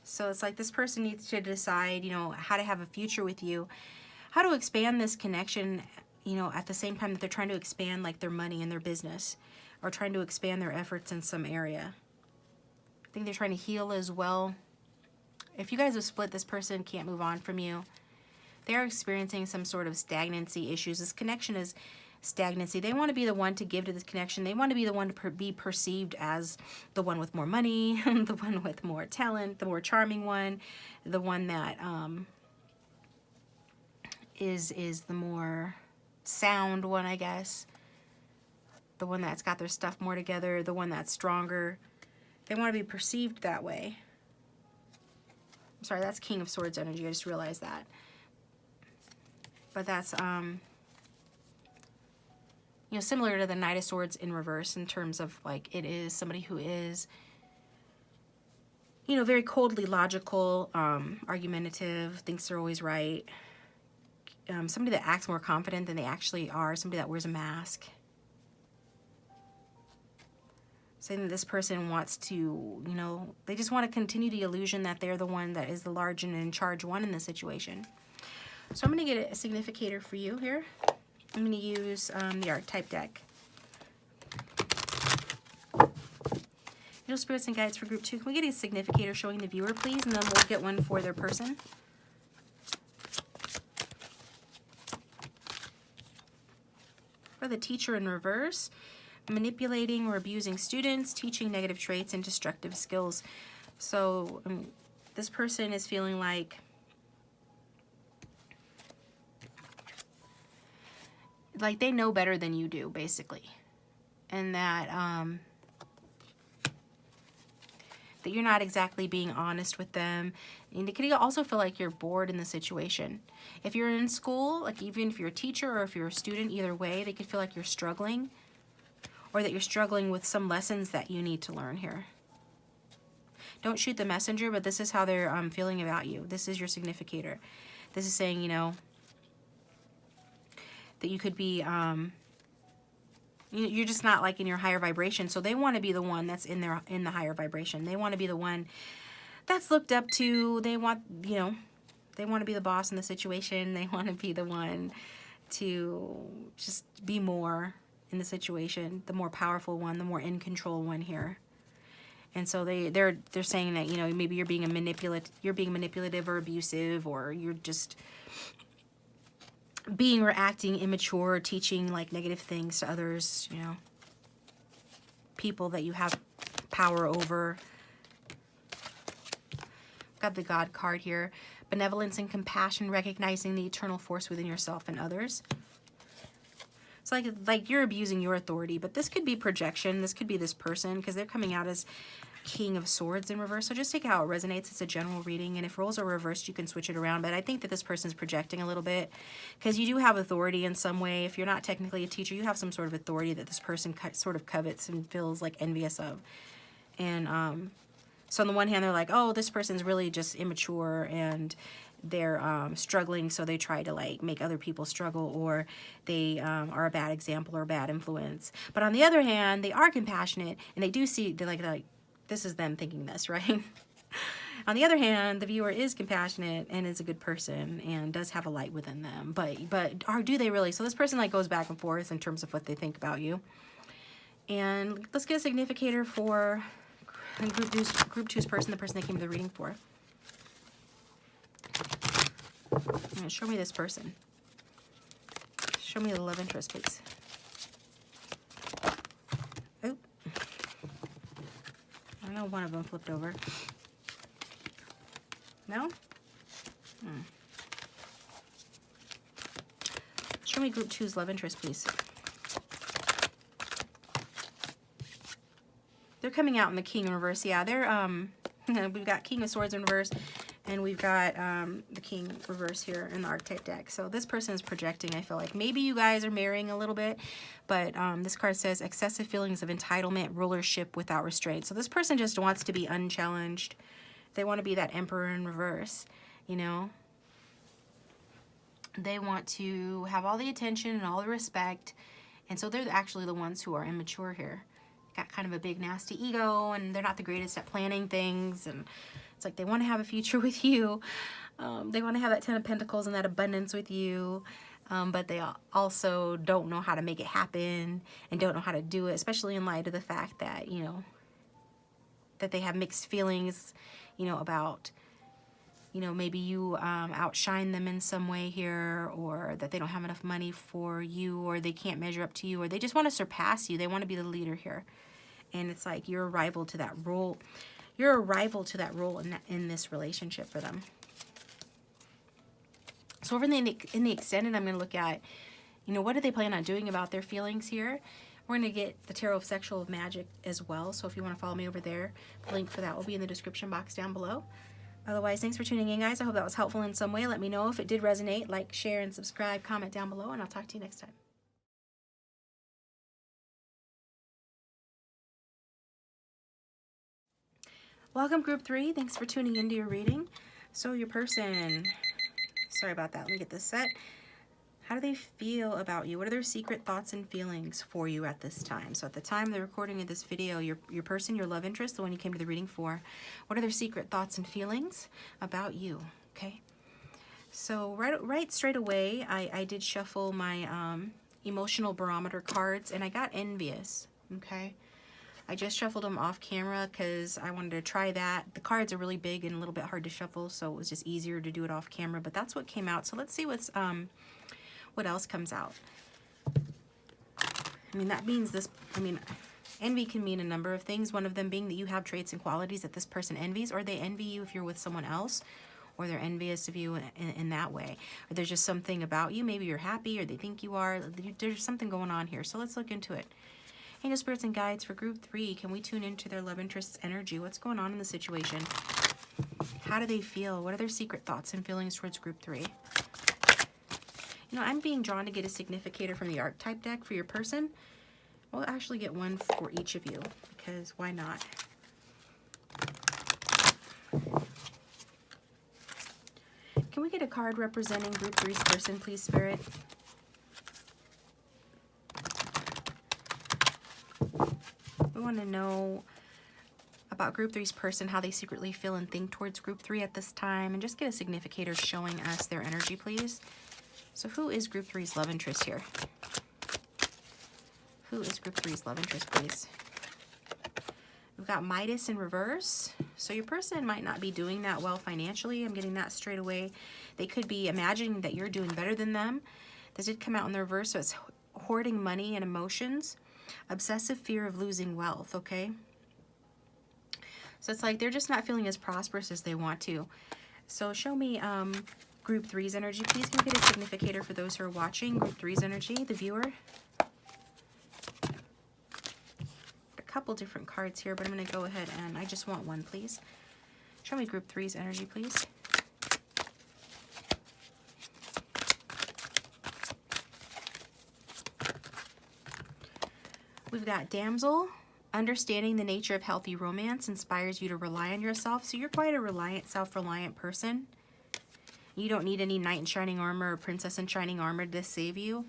[SPEAKER 1] So it's like this person needs to decide, you know, how to have a future with you, how to expand this connection, you know, at the same time that they're trying to expand like their money and their business, or trying to expand their efforts in some area. I think they're trying to heal as well. If you guys have split, this person can't move on from you. They're experiencing some sort of stagnancy issues. This connection is stagnancy. They want to be the one to give to this connection. They want to be the one to be perceived as the one with more money, the one with more talent, the more charming one, the one that is the more sound one, I guess. The one that's got their stuff more together, the one that's stronger. They want to be perceived that way. I'm sorry, that's King of Swords energy. I just realized that. But that's, you know, similar to the Knight of Swords in reverse in terms of, like, it is somebody who is, you know, very coldly logical, argumentative, thinks they're always right. Somebody that acts more confident than they actually are. Somebody that wears a mask. Saying that this person wants to, you know, they just want to continue the illusion that they're the one that is the large and in charge one in this situation. So I'm going to get a significator for you here. I'm going to use the archetype deck. Angel Spirits and Guides for group 2. Can we get a significator showing the viewer, please? And then we'll get one for their person. For the teacher in reverse, manipulating or abusing students, teaching negative traits and destructive skills. So this person is feeling like they know better than you do, basically. And that that you're not exactly being honest with them. And it could also feel like you're bored in the situation. If you're in school, like even if you're a teacher or if you're a student, either way, they could feel like you're struggling, or that you're struggling with some lessons that you need to learn here. Don't shoot the messenger, but this is how they're feeling about you. This is your significator. This is saying, you know, that you could be, you're just not like in your higher vibration. So they want to be the one that's in the higher vibration. They want to be the one that's looked up to. They want, you know, they want to be the boss in the situation. They want to be the one to just be more in the situation, the more powerful one, the more in control one here. And so they're saying that, you know, maybe you're being manipulative or abusive, or you're just being or acting immature, or teaching like negative things to others, you know, people that you have power over. Got the God card here. Benevolence and compassion, recognizing the eternal force within yourself and others. It's like you're abusing your authority, but this could be projection. This could be this person, because they're coming out as King of Swords in reverse. So just take how it resonates. It's a general reading, and if roles are reversed, you can switch it around. But I think that this person's projecting a little bit, because you do have authority in some way. If you're not technically a teacher, you have some sort of authority that this person sort of covets and feels like envious of. And so on the one hand, they're like, oh, this person's really just immature and they're struggling, so they try to like make other people struggle, or they are a bad example or a bad influence. But on the other hand, they are compassionate, and they do see, they're like this is them thinking this, right? On the other hand, the viewer is compassionate and is a good person and does have a light within them, but do they really? So this person like goes back and forth in terms of what they think about you. And let's get a significator for group 2's person, the person they came to the reading for. Show me this person. Show me the love interest, please. Oh. I know one of them flipped over. No? Show me group 2's love interest, please. They're coming out in the King in reverse. Yeah, they're we've got King of Swords in reverse, and we've got the King reverse here in the archetype deck. So this person is projecting, I feel like. Maybe you guys are marrying a little bit, but this card says excessive feelings of entitlement, rulership without restraint. So this person just wants to be unchallenged. They want to be that Emperor in reverse, you know. They want to have all the attention and all the respect, and so they're actually the ones who are immature here. Got kind of a big nasty ego, and they're not the greatest at planning things, and it's like they want to have a future with you. They want to have that 10 of Pentacles and that abundance with you, but they also don't know how to make it happen and don't know how to do it, especially in light of the fact that, that they have mixed feelings, about, You know, maybe you outshine them in some way here, or that they don't have enough money for you, or they can't measure up to you, or they just want to surpass you. They want to be the leader here. And it's like you're a rival to that role. You're a rival to that role in this relationship for them. So over in the extended, I'm going to look at, you know, what do they plan on doing about their feelings here? We're going to get the Tarot of Sexual Magic as well. So if you want to follow me over there, the link for that will be in the description box down below. Otherwise, thanks for tuning in, guys. I hope that was helpful in some way. Let me know if it did resonate. Like, share, and subscribe. Comment down below, and I'll talk to you next time. Welcome, Group 3. Thanks for tuning into your reading. So your person, sorry about that. Let me get this set. How do they feel about you? What are their secret thoughts and feelings for you at this time? So at the time of the recording of this video, your person, your love interest, the one you came to the reading for, what are their secret thoughts and feelings about you? Okay. So right straight away, I did shuffle my emotional barometer cards, and I got envious. Okay. I just shuffled them off camera because I wanted to try that. The cards are really big and a little bit hard to shuffle, so it was just easier to do it off camera. But that's what came out. So let's see what else comes out. I mean, that means this, I mean, envy can mean a number of things. One of them being that you have traits and qualities that this person envies, or they envy you if you're with someone else, or they're envious of you in that way. Or there's just something about you. Maybe you're happy, or they think you are. There's something going on here. So let's look into it. Angel Spirits and Guides for Group 3. Can we tune into their love interest's energy? What's going on in the situation? How do they feel? What are their secret thoughts and feelings towards Group 3? You know, I'm being drawn to get a significator from the archetype deck for your person. We'll actually get one for each of you, because why not? Can we get a card representing Group 3's person, please, Spirit? We want to know about Group 3's person, how they secretly feel and think towards Group 3 at this time, and just get a significator showing us their energy, please. So who is Group 3's love interest here? Who is Group 3's love interest, please? We've got Midas in reverse. So your person might not be doing that well financially. I'm getting that straight away. They could be imagining that you're doing better than them. This did come out in the reverse, so it's hoarding money and emotions. Obsessive fear of losing wealth, okay? So it's like they're just not feeling as prosperous as they want to. So show me Group 3's energy, please. Can we get a significator for those who are watching? Group 3's energy, the viewer. A couple different cards here, but I'm going to go ahead and I just want one, please. Show me Group 3's energy, please. We've got Damsel. Understanding the nature of healthy romance inspires you to rely on yourself. So you're quite a reliant, self-reliant person. You don't need any knight in shining armor or princess in shining armor to save you.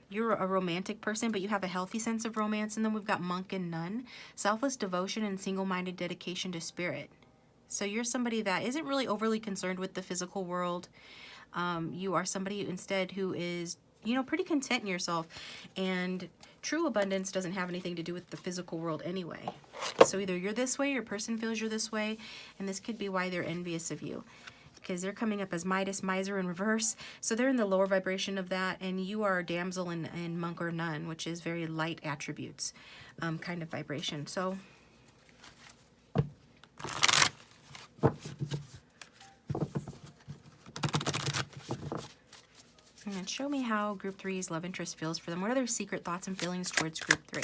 [SPEAKER 1] You're a romantic person, but you have a healthy sense of romance. And then we've got monk and nun. Selfless devotion and single-minded dedication to spirit. So you're somebody that isn't really overly concerned with the physical world. You are somebody instead who is, you know, pretty content in yourself. And true abundance doesn't have anything to do with the physical world anyway. So either you're this way, your person feels you're this way, and this could be why they're envious of you. Because they're coming up as Midas, Miser in reverse. So they're in the lower vibration of that, and you are damsel and monk or nun, which is very light attributes kind of vibration. So and then show me how Group 3's love interest feels for them. What are their secret thoughts and feelings towards Group 3?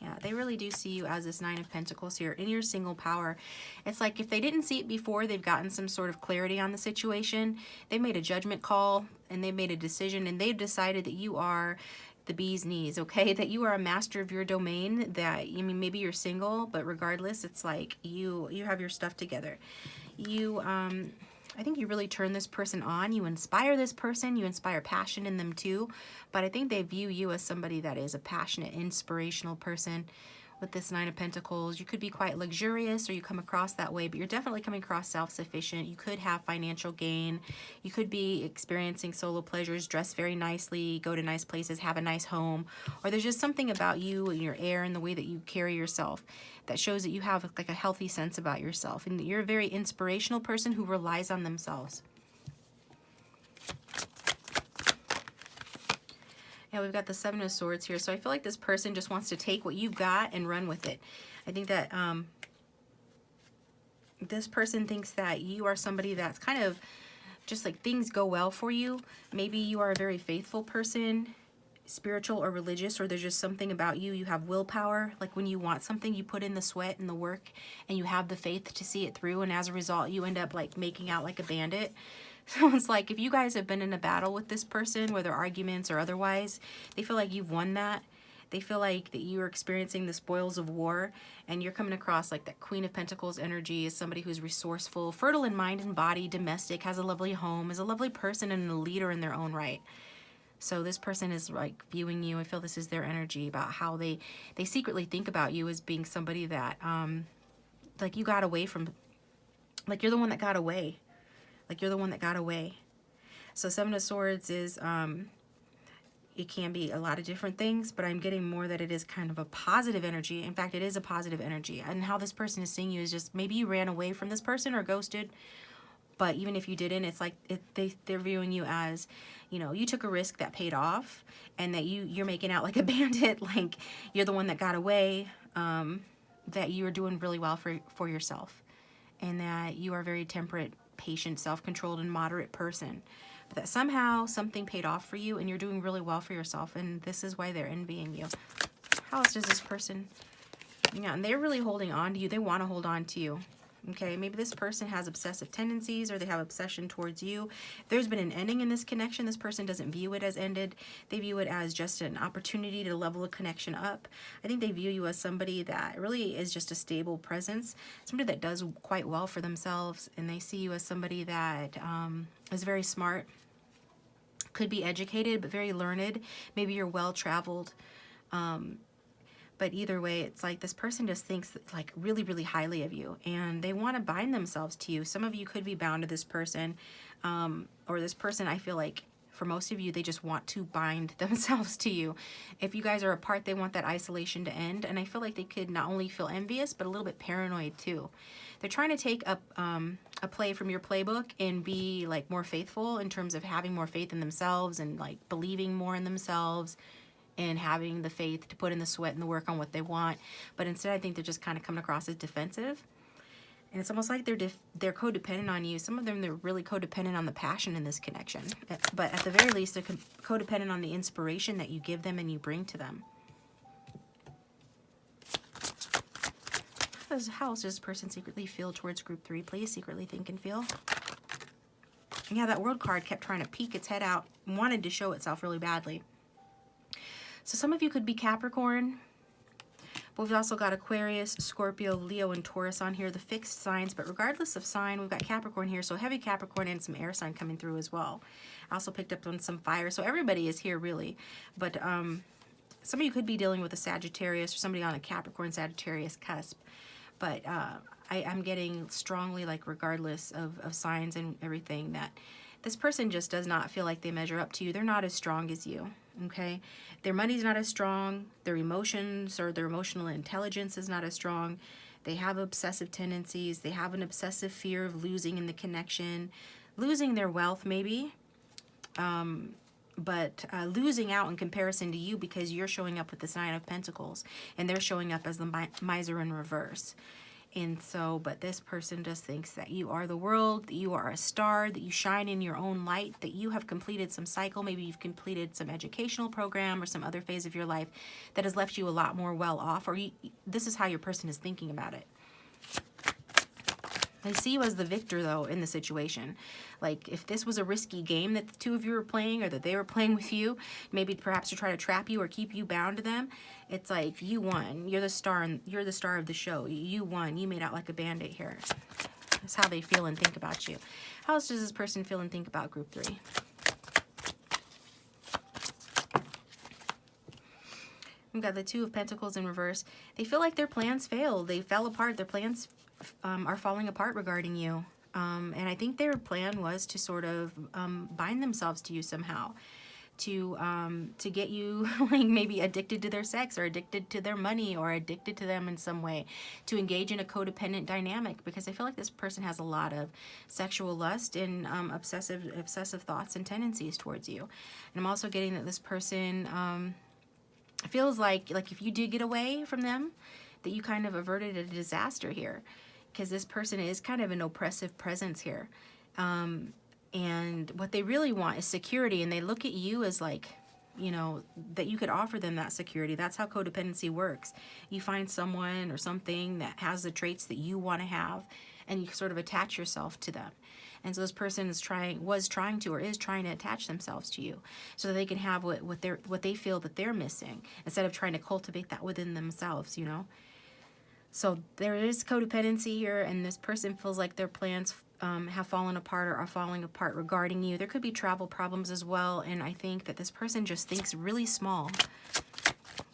[SPEAKER 1] Yeah, they really do see you as this Nine of Pentacles here in your single power. It's like if they didn't see it before, they've gotten some sort of clarity on the situation. They made a judgment call and they made a decision, and they've decided that you are the bee's knees, okay? That you are a master of your domain, that, I mean, maybe you're single, but regardless, it's like you have your stuff together. You, I think you really turn this person on. You inspire this person. You inspire passion in them too. But I think they view you as somebody that is a passionate, inspirational person, with this Nine of Pentacles. You could be quite luxurious, or you come across that way, but you're definitely coming across self-sufficient. You could have financial gain. You could be experiencing solo pleasures, dress very nicely, go to nice places, have a nice home, or there's just something about you and your air and the way that you carry yourself that shows that you have like a healthy sense about yourself, and that you're a very inspirational person who relies on themselves. Yeah, we've got the Seven of Swords here. So I feel like this person just wants to take what you've got and run with it. I think that this person thinks that you are somebody that's kind of just like things go well for you. Maybe you are a very faithful person, spiritual or religious, or there's just something about you. You have willpower. Like when you want something, you put in the sweat and the work, and you have the faith to see it through. And as a result, you end up like making out like a bandit. So it's like if you guys have been in a battle with this person, whether arguments or otherwise, they feel like you've won that. They feel like that you're experiencing the spoils of war, and you're coming across like that Queen of Pentacles energy as somebody who's resourceful, fertile in mind and body, domestic, has a lovely home, is a lovely person and a leader in their own right. So this person is like viewing you. I feel this is their energy about how they secretly think about you as being somebody that like you got away from, like you're the one that got away. Like you're the one that got away. So Seven of Swords is, it can be a lot of different things, but I'm getting more that it is kind of a positive energy. In fact, it is a positive energy. And how this person is seeing you is just maybe you ran away from this person or ghosted. But even if you didn't, it's like they're viewing you as, you know, you took a risk that paid off, and that you're making out like a bandit, like you're the one that got away, that you are doing really well for yourself, and that you are very temperate, patient, self-controlled, and moderate person. But that somehow something paid off for you, and you're doing really well for yourself, and this is why they're envying you. How else does this person? Yeah, and they're really holding on to you. They want to hold on to you. Okay, maybe this person has obsessive tendencies, or they have obsession towards you. If there's been an ending in this connection, this person doesn't view it as ended. They view it as just an opportunity to level a connection up. I think they view you as somebody that really is just a stable presence, somebody that does quite well for themselves, and they see you as somebody that is very smart, could be educated, but very learned. Maybe you're well-traveled. But either way, it's like this person just thinks like really, really highly of you, and they want to bind themselves to you. Some of you could be bound to this person, or this person, I feel like for most of you, they just want to bind themselves to you. If you guys are apart, they want that isolation to end, and I feel like they could not only feel envious, but a little bit paranoid too. They're trying to take up a play from your playbook and be like more faithful in terms of having more faith in themselves and like believing more in themselves, and having the faith to put in the sweat and the work on what they want. But instead, I think they're just kind of coming across as defensive. And it's almost like they're codependent on you. Some of them, they're really codependent on the passion in this connection. But at the very least, they're codependent on the inspiration that you give them and you bring to them. How else does this person secretly feel towards group 3? Please secretly think and feel. Yeah, that World card kept trying to peek its head out and wanted to show itself really badly. So some of you could be Capricorn, but we've also got Aquarius, Scorpio, Leo, and Taurus on here, the fixed signs. But regardless of sign, we've got Capricorn here, so heavy Capricorn and some air sign coming through as well. I also picked up on some fire, so everybody is here really. But some of you could be dealing with a Sagittarius or somebody on a Capricorn Sagittarius cusp. But I'm getting strongly, like regardless of signs and everything, that this person just does not feel like they measure up to you. They're not as strong as you. Okay, their money's not as strong, their emotions or their emotional intelligence is not as strong, they have obsessive tendencies, they have an obsessive fear of losing in the connection, losing their wealth maybe, but losing out in comparison to you because you're showing up with this Nine of Pentacles and they're showing up as the miser in reverse. And so, but this person just thinks that you are the world, that you are a star, that you shine in your own light, that you have completed some cycle, maybe you've completed some educational program or some other phase of your life that has left you a lot more well off, or this is how your person is thinking about it. I see you as the victor, though, in the situation. Like, if this was a risky game that the two of you were playing or that they were playing with you, maybe perhaps to try to trap you or keep you bound to them, it's like, you won. You're the star, and you're the star of the show. You won. You made out like a bandit here. That's how they feel and think about you. How else does this person feel and think about group 3? We've got the Two of Pentacles in reverse. They feel like their plans failed. They fell apart. Their plans are falling apart regarding you. And I think their plan was to sort of bind themselves to you somehow, to get you like maybe addicted to their sex, or addicted to their money, or addicted to them in some way, to engage in a codependent dynamic, because I feel like this person has a lot of sexual lust and obsessive thoughts and tendencies towards you. And I'm also getting that this person feels like if you did get away from them, that you kind of averted a disaster here, because this person is kind of an oppressive presence here. And what they really want is security, and they look at you as like, you know, that you could offer them that security. That's how codependency works. You find someone or something that has the traits that you want to have, and you sort of attach yourself to them. And so this person is trying to attach themselves to you, so that they can have what they feel that they're missing, instead of trying to cultivate that within themselves, you know. So there is codependency here, and this person feels like their plans have fallen apart or are falling apart regarding you. There could be travel problems as well, and I think that this person just thinks really small.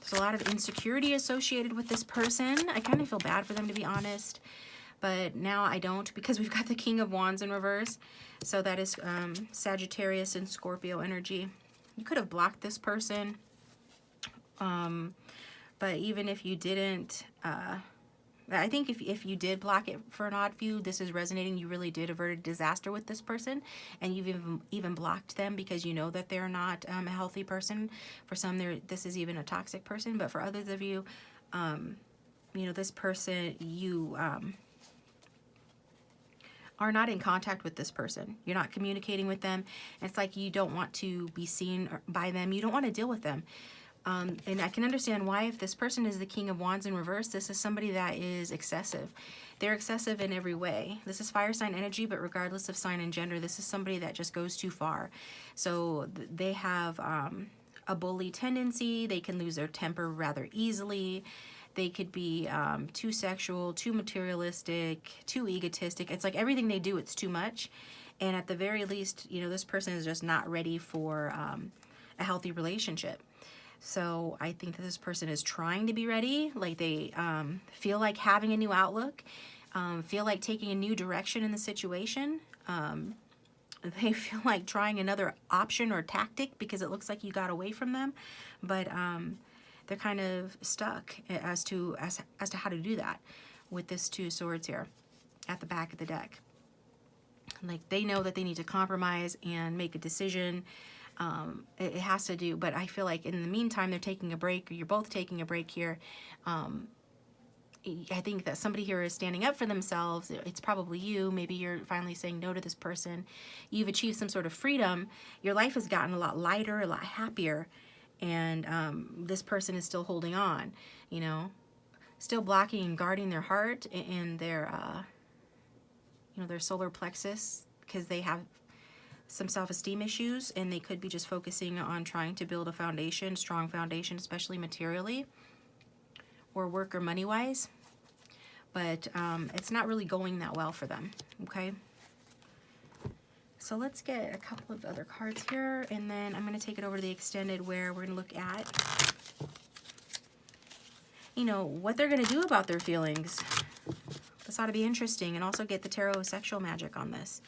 [SPEAKER 1] There's a lot of insecurity associated with this person. I kind of feel bad for them, to be honest, but now I don't, because we've got the King of Wands in reverse. So that is Sagittarius and Scorpio energy. You could have blocked this person, but even if you didn't, I think if you did block it for an odd few, this is resonating. You really did avert a disaster with this person, and you've even blocked them because you know that they're not a healthy person. For some, this is even a toxic person, but for others of you, you know, this person, you are not in contact with this person. You're not communicating with them. And it's like you don't want to be seen by them. You don't want to deal with them. And I can understand why. If this person is the King of Wands in reverse, this is somebody that is excessive. They're excessive in every way. This is fire sign energy, but regardless of sign and gender, this is somebody that just goes too far. So they have a bully tendency. They can lose their temper rather easily. They could be too sexual, too materialistic, too egotistic. It's like everything they do, it's too much. And at the very least, you know, this person is just not ready for a healthy relationship. So I think that this person is trying to be ready. Like they feel like having a new outlook, feel like taking a new direction in the situation. They feel like trying another option or tactic because it looks like you got away from them. But they're kind of stuck as to how to do that with this Two of Swords here at the back of the deck. Like they know that they need to compromise and make a decision. It has to do, but I feel like in the meantime they're taking a break, or you're both taking a break here. I think that somebody here is standing up for themselves. It's probably you. Maybe you're finally saying no to this person. You've achieved some sort of freedom. Your life has gotten a lot lighter, a lot happier, and this person is still holding on, you know, still blocking and guarding their heart and their you know, their solar plexus, because they have some self-esteem issues, and they could be just focusing on trying to build a foundation, strong foundation, especially materially or work or money-wise. But it's not really going that well for them, okay? So let's get a couple of other cards here, and then I'm going to take it over to the extended, where we're going to look at, you know, what they're going to do about their feelings. This ought to be interesting, and also get the tarot sexual magic on this.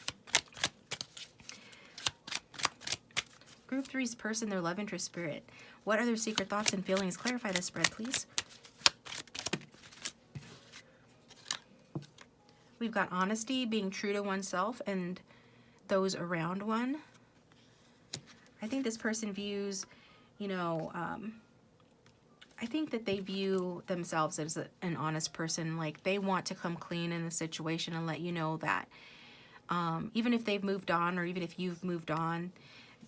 [SPEAKER 1] Group 3's person, their love interest spirit. What are their secret thoughts and feelings? Clarify this spread, please. We've got honesty, being true to oneself and those around one. I think this person views, you know, I think that they view themselves as an honest person. Like they want to come clean in the situation and let you know that even if they've moved on, or even if you've moved on,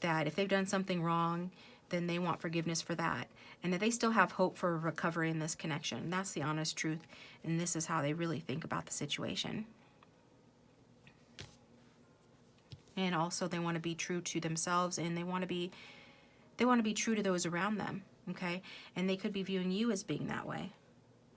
[SPEAKER 1] that if they've done something wrong, then they want forgiveness for that, and that they still have hope for recovery in this connection. That's the honest truth, and this is how they really think about the situation. And also they want to be true to themselves, and they want to be true to those around them, okay? And they could be viewing you as being that way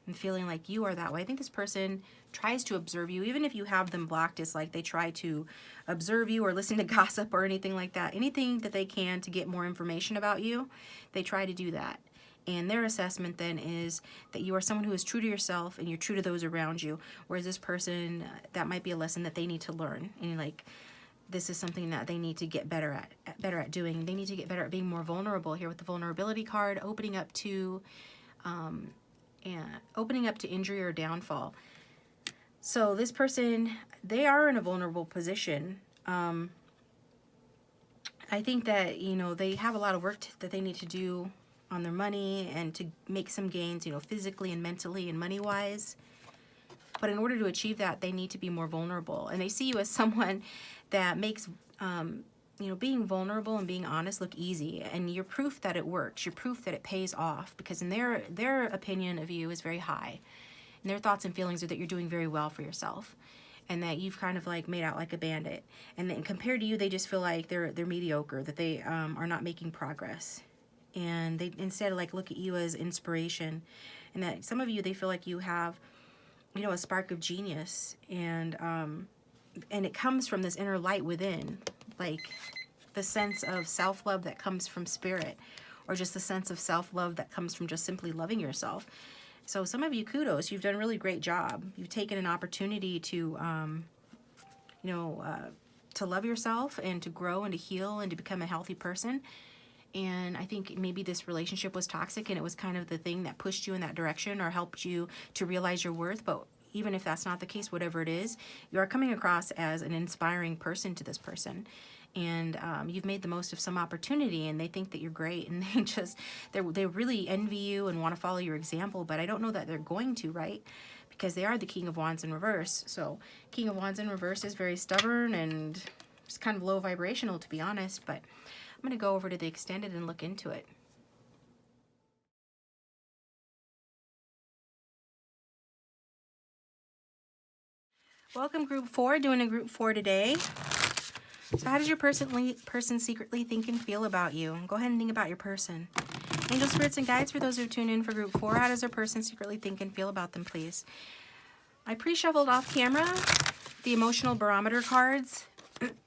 [SPEAKER 1] and feeling like you are that way. I think this person tries to observe you, even if you have them blocked. It's like they try to observe you or listen to gossip or anything like that. Anything that they can to get more information about you, they try to do that. And their assessment then is that you are someone who is true to yourself and you're true to those around you. Whereas this person, that might be a lesson that they need to learn. And like, this is something that they need to get better at doing. They need to get better at being more vulnerable here with the vulnerability card, opening up to injury or downfall. So this person, they are in a vulnerable position. I think that, you know, they have a lot of work that they need to do on their money and to make some gains, you know, physically and mentally and money-wise. But in order to achieve that, they need to be more vulnerable. And they see you as someone that makes, you know, being vulnerable and being honest look easy. And you're proof that it works. You're proof that it pays off. Because in their opinion of you is very high. And their thoughts and feelings are that you're doing very well for yourself. And that you've kind of like made out like a bandit. And then compared to you, they just feel like they're mediocre. That they are not making progress. And they instead like look at you as inspiration. And that some of you, they feel like you have, you know, a spark of genius, and it comes from this inner light within, like the sense of self-love that comes from spirit, or just the sense of self-love that comes from just simply loving yourself. So some of you, kudos, you've done a really great job. You've taken an opportunity to, to love yourself and to grow and to heal and to become a healthy person. And I think maybe this relationship was toxic and it was kind of the thing that pushed you in that direction or helped you to realize your worth. But even if that's not the case, whatever it is, you are coming across as an inspiring person to this person. And you've made the most of some opportunity, and they think that you're great, and they really envy you and want to follow your example. But I don't know that they're going to, right? Because they are the King of Wands in reverse. So King of Wands in reverse is very stubborn and it's kind of low vibrational, to be honest. But I'm going to go over to the extended and look into it. Welcome, Group 4. Doing a Group 4 today. So how does your person secretly think and feel about you? Go ahead and think about your person. Angel spirits and guides, for those who tune in for Group 4, how does their person secretly think and feel about them, please? I pre-shuffled off camera the emotional barometer cards.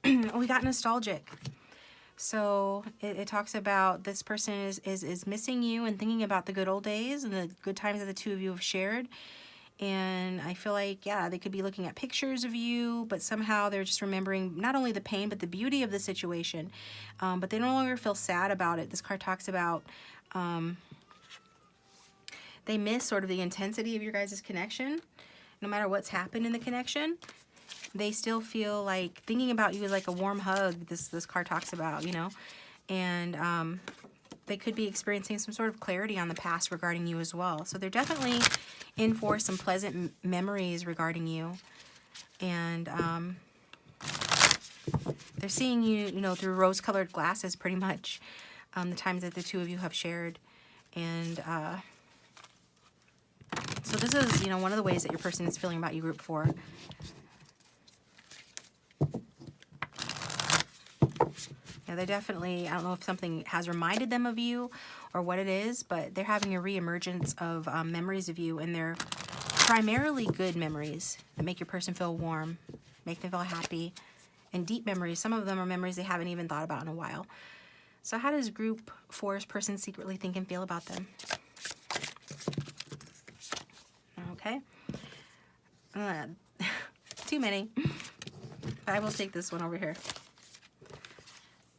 [SPEAKER 1] We got nostalgic. So it talks about this person is missing you and thinking about the good old days and the good times that the two of you have shared. And I feel like, yeah, they could be looking at pictures of you, but somehow they're just remembering not only the pain, but the beauty of the situation. But they no longer feel sad about it. This card talks about they miss sort of the intensity of your guys' connection. No matter what's happened in the connection, they still feel like thinking about you is like a warm hug, this card talks about, you know. And they could be experiencing some sort of clarity on the past regarding you as well. So they're definitely in for some pleasant memories regarding you. And they're seeing you, you know, through rose-colored glasses pretty much, the times that the two of you have shared. And so this is, you know, one of the ways that your person is feeling about you, Group 4. Yeah, they definitely, I don't know if something has reminded them of you or what it is, but they're having a re-emergence of memories of you, and they're primarily good memories that make your person feel warm, make them feel happy, and deep memories. Some of them are memories they haven't even thought about in a while. So how does Group 4's person secretly think and feel about them? Okay. Too many. I will take this one over here.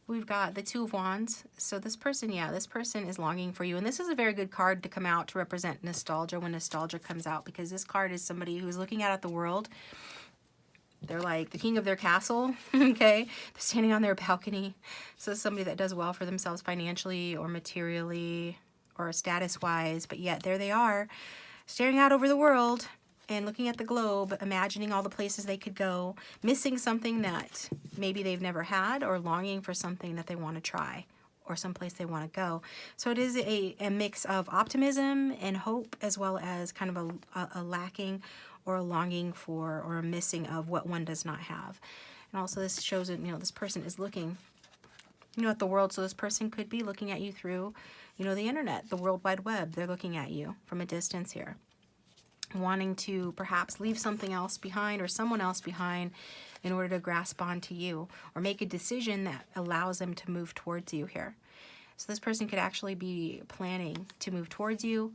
[SPEAKER 1] We've got the Two of Wands. So this person, yeah, this person is longing for you. And this is a very good card to come out to represent nostalgia when nostalgia comes out, because this card is somebody who's looking out at the world. They're like the king of their castle, okay? They're standing on their balcony. So it's somebody that does well for themselves financially or materially or status-wise, but yet there they are, staring out over the world and looking at the globe, imagining all the places they could go, missing something that maybe they've never had, or longing for something that they want to try, or someplace they want to go. So it is a mix of optimism and hope, as well as kind of a lacking or a longing for or a missing of what one does not have. And also this shows that, you know, this person is looking, you know, at the world. So this person could be looking at you through, you know, the internet, the World Wide Web. They're looking at you from a distance here, wanting to perhaps leave something else behind or someone else behind in order to grasp onto you or make a decision that allows them to move towards you here. So this person could actually be planning to move towards you,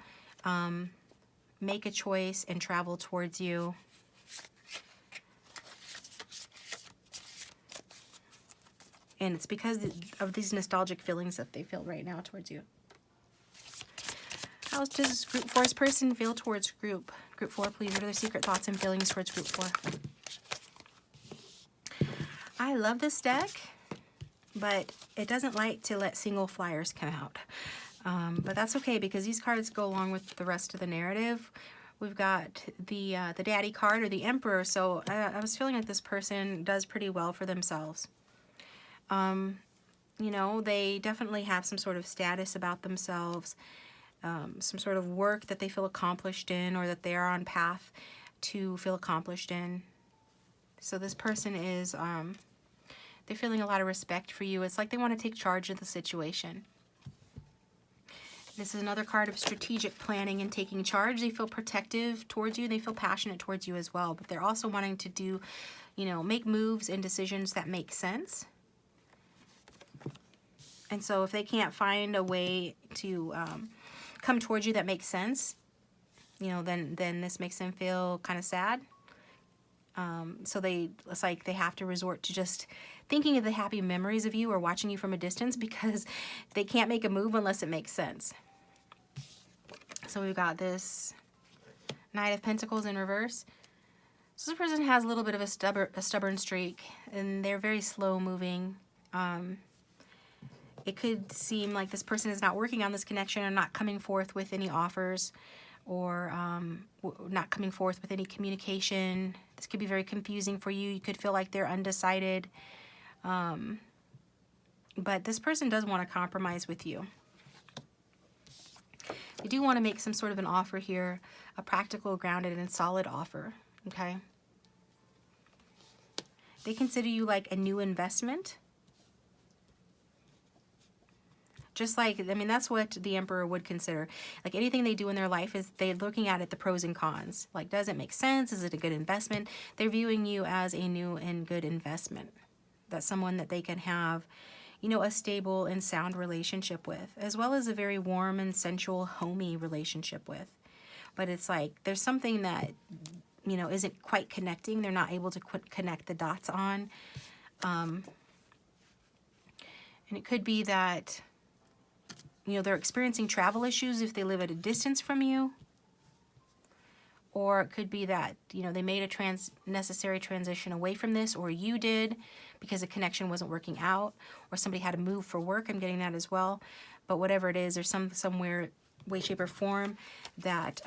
[SPEAKER 1] make a choice and travel towards you. And it's because of these nostalgic feelings that they feel right now towards you. How does Group 4's person feel towards Group 4, please? What are their secret thoughts and feelings towards Group 4? I love this deck, but it doesn't like to let single flyers come out. But that's okay, because these cards go along with the rest of the narrative. We've got the Daddy card, or the Emperor, so I was feeling like this person does pretty well for themselves. You know, they definitely have some sort of status about themselves, some sort of work that they feel accomplished in, or that they are on path to feel accomplished in. So this person is, they're feeling a lot of respect for you. It's like they want to take charge of the situation. This is another card of strategic planning and taking charge. They feel protective towards you. They feel passionate towards you as well. But they're also wanting to do, you know, make moves and decisions that make sense. And so if they can't find a way to come towards you that makes sense, you know, then this makes them feel kind of sad. So it's like they have to resort to just thinking of the happy memories of you or watching you from a distance, because they can't make a move unless it makes sense. So we've got this Knight of Pentacles in reverse. So this person has a little bit of a stubborn streak, and they're very slow moving. It could seem like this person is not working on this connection, or not coming forth with any offers, or not coming forth with any communication. This could be very confusing for you. You could feel like they're undecided. But this person does want to compromise with you. They do want to make some sort of an offer here, a practical, grounded, and solid offer, okay? They consider you like a new investment. Just like, I mean, that's what the Emperor would consider. Like anything they do in their life is they're looking at it, the pros and cons. Like, does it make sense? Is it a good investment? They're viewing you as a new and good investment. That's someone that they can have, you know, a stable and sound relationship with, as well as a very warm and sensual, homey relationship with. But it's like there's something that, you know, isn't quite connecting. They're not able to connect the dots on. And it could be that, you know, they're experiencing travel issues if they live at a distance from you. Or it could be that, you know, they made a necessary transition away from this, or you did, because the connection wasn't working out, or somebody had to move for work. I'm getting that as well. But whatever it is, there's somewhere, way, shape, or form that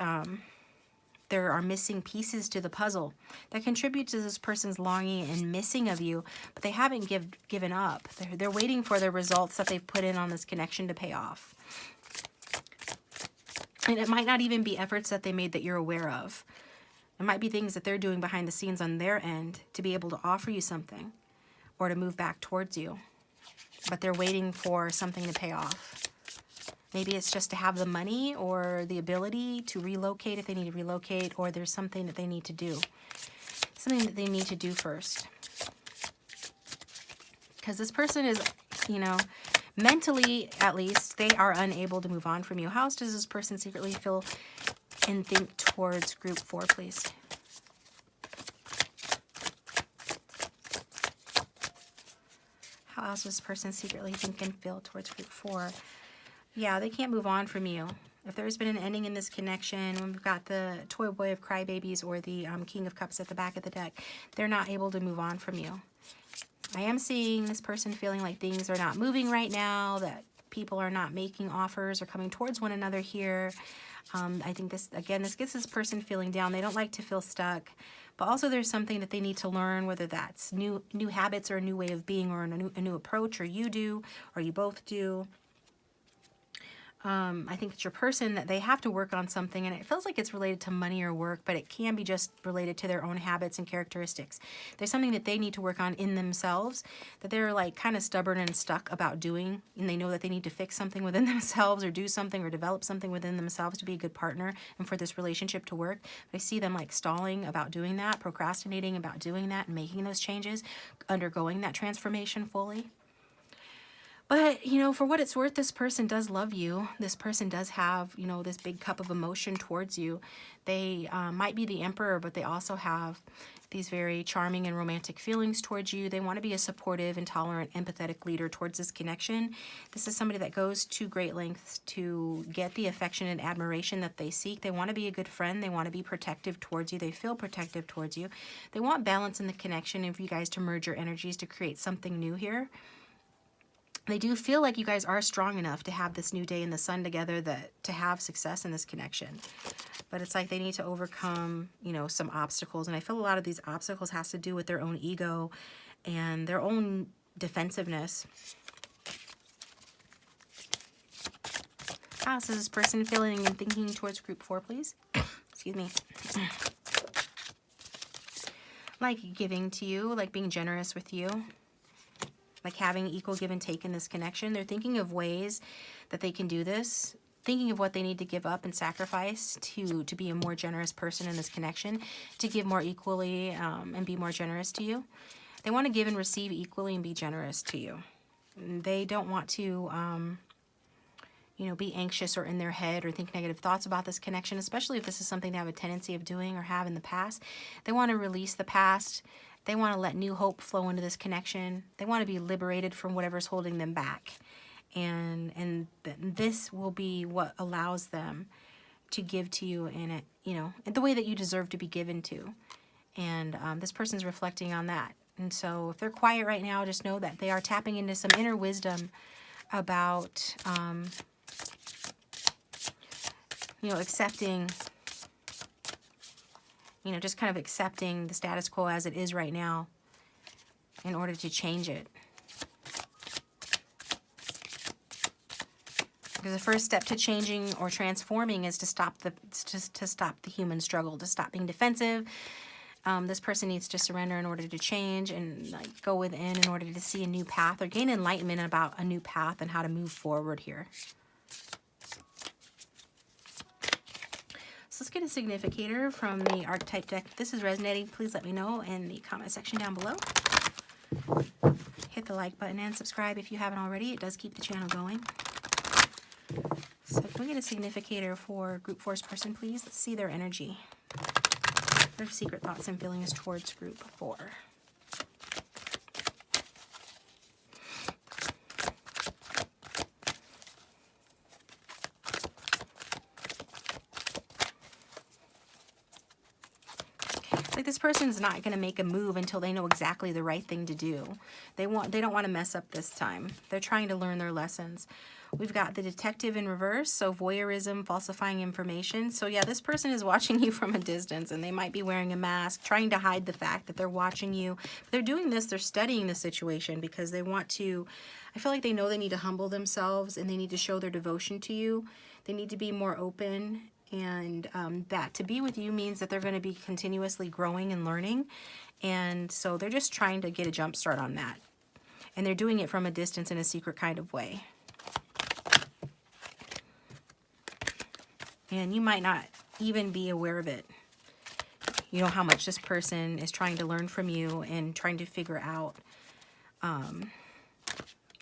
[SPEAKER 1] there are missing pieces to the puzzle that contribute to this person's longing and missing of you, but they haven't given up. They're waiting for the results that they've put in on this connection to pay off. And it might not even be efforts that they made that you're aware of. It might be things that they're doing behind the scenes on their end to be able to offer you something or to move back towards you. But they're waiting for something to pay off. Maybe it's just to have the money or the ability to relocate if they need to relocate, or there's something that they need to do. Something that they need to do first. Because this person is, you know, mentally, at least, they are unable to move on from you. How else does this person secretly feel and think towards Group 4, please? How else does this person secretly think and feel towards Group 4? Yeah, they can't move on from you. If there's been an ending in this connection, when we've got the Toy Boy of Crybabies or the King of Cups at the back of the deck, they're not able to move on from you. I am seeing this person feeling like things are not moving right now, that people are not making offers or coming towards one another here. I think this, again, this gets this person feeling down. They don't like to feel stuck. But also there's something that they need to learn, whether that's new habits or a new way of being, or a new approach, or you do, or you both do. I think it's your person that they have to work on something, and it feels like it's related to money or work, but it can be just related to their own habits and characteristics. There's something that they need to work on in themselves that they're like kind of stubborn and stuck about doing, and they know that they need to fix something within themselves, or do something, or develop something within themselves to be a good partner and for this relationship to work. But I see them like stalling about doing that, procrastinating about doing that, and making those changes, undergoing that transformation fully. But, you know, for what it's worth, this person does love you. This person does have, you know, this big cup of emotion towards you. They might be the emperor, but they also have these very charming and romantic feelings towards you. They want to be a supportive and tolerant, empathetic leader towards this connection. This is somebody that goes to great lengths to get the affection and admiration that they seek. They want to be a good friend. They want to be protective towards you. They feel protective towards you. They want balance in the connection and for you guys to merge your energies to create something new here. They do feel like you guys are strong enough to have this new day in the sun together, that to have success in this connection. But it's like they need to overcome, you know, some obstacles. And I feel a lot of these obstacles has to do with their own ego and their own defensiveness. How else is this person feeling and thinking towards group 4, please? Excuse me. Like giving to you, like being generous with you. Like having equal give and take in this connection. They're thinking of ways that they can do this, thinking of what they need to give up and sacrifice to be a more generous person in this connection, to give more equally and be more generous to you. They want to give and receive equally and be generous to you. They don't want to, you know, be anxious or in their head or think negative thoughts about this connection, especially if this is something they have a tendency of doing or have in the past. They want to release the past. They want to let new hope flow into this connection. They want to be liberated from whatever's holding them back. And this will be what allows them to give to you in it, you know, in the way that you deserve to be given to. And this person's reflecting on that. And so if they're quiet right now, just know that they are tapping into some inner wisdom about, you know, accepting, you know, just kind of accepting the status quo as it is right now in order to change it. Because the first step to changing or transforming is to stop the human struggle, to stop being defensive. This person needs to surrender in order to change and like go within in order to see a new path or gain enlightenment about a new path and how to move forward here. So let's get a significator from the archetype deck. If this is resonating, please let me know in the comment section down below. Hit the like button and subscribe if you haven't already. It does keep the channel going. So can we get a significator for group 4's person, please? Let's see their energy. Their secret thoughts and feelings towards group 4. Like this person's not going to make a move until they know exactly the right thing to do. They don't want to mess up this time. They're trying to learn their lessons. We've got the detective in reverse, so voyeurism, falsifying information. So yeah, this person is watching you from a distance, and they might be wearing a mask, trying to hide the fact that they're watching you. But they're doing this, they're studying the situation because they want to, I feel like they know they need to humble themselves and they need to show their devotion to you. They need to be more open. And that to be with you means that they're going to be continuously growing and learning. And so they're just trying to get a jump start on that. And they're doing it from a distance in a secret kind of way. And you might not even be aware of it. You know how much this person is trying to learn from you and trying to figure out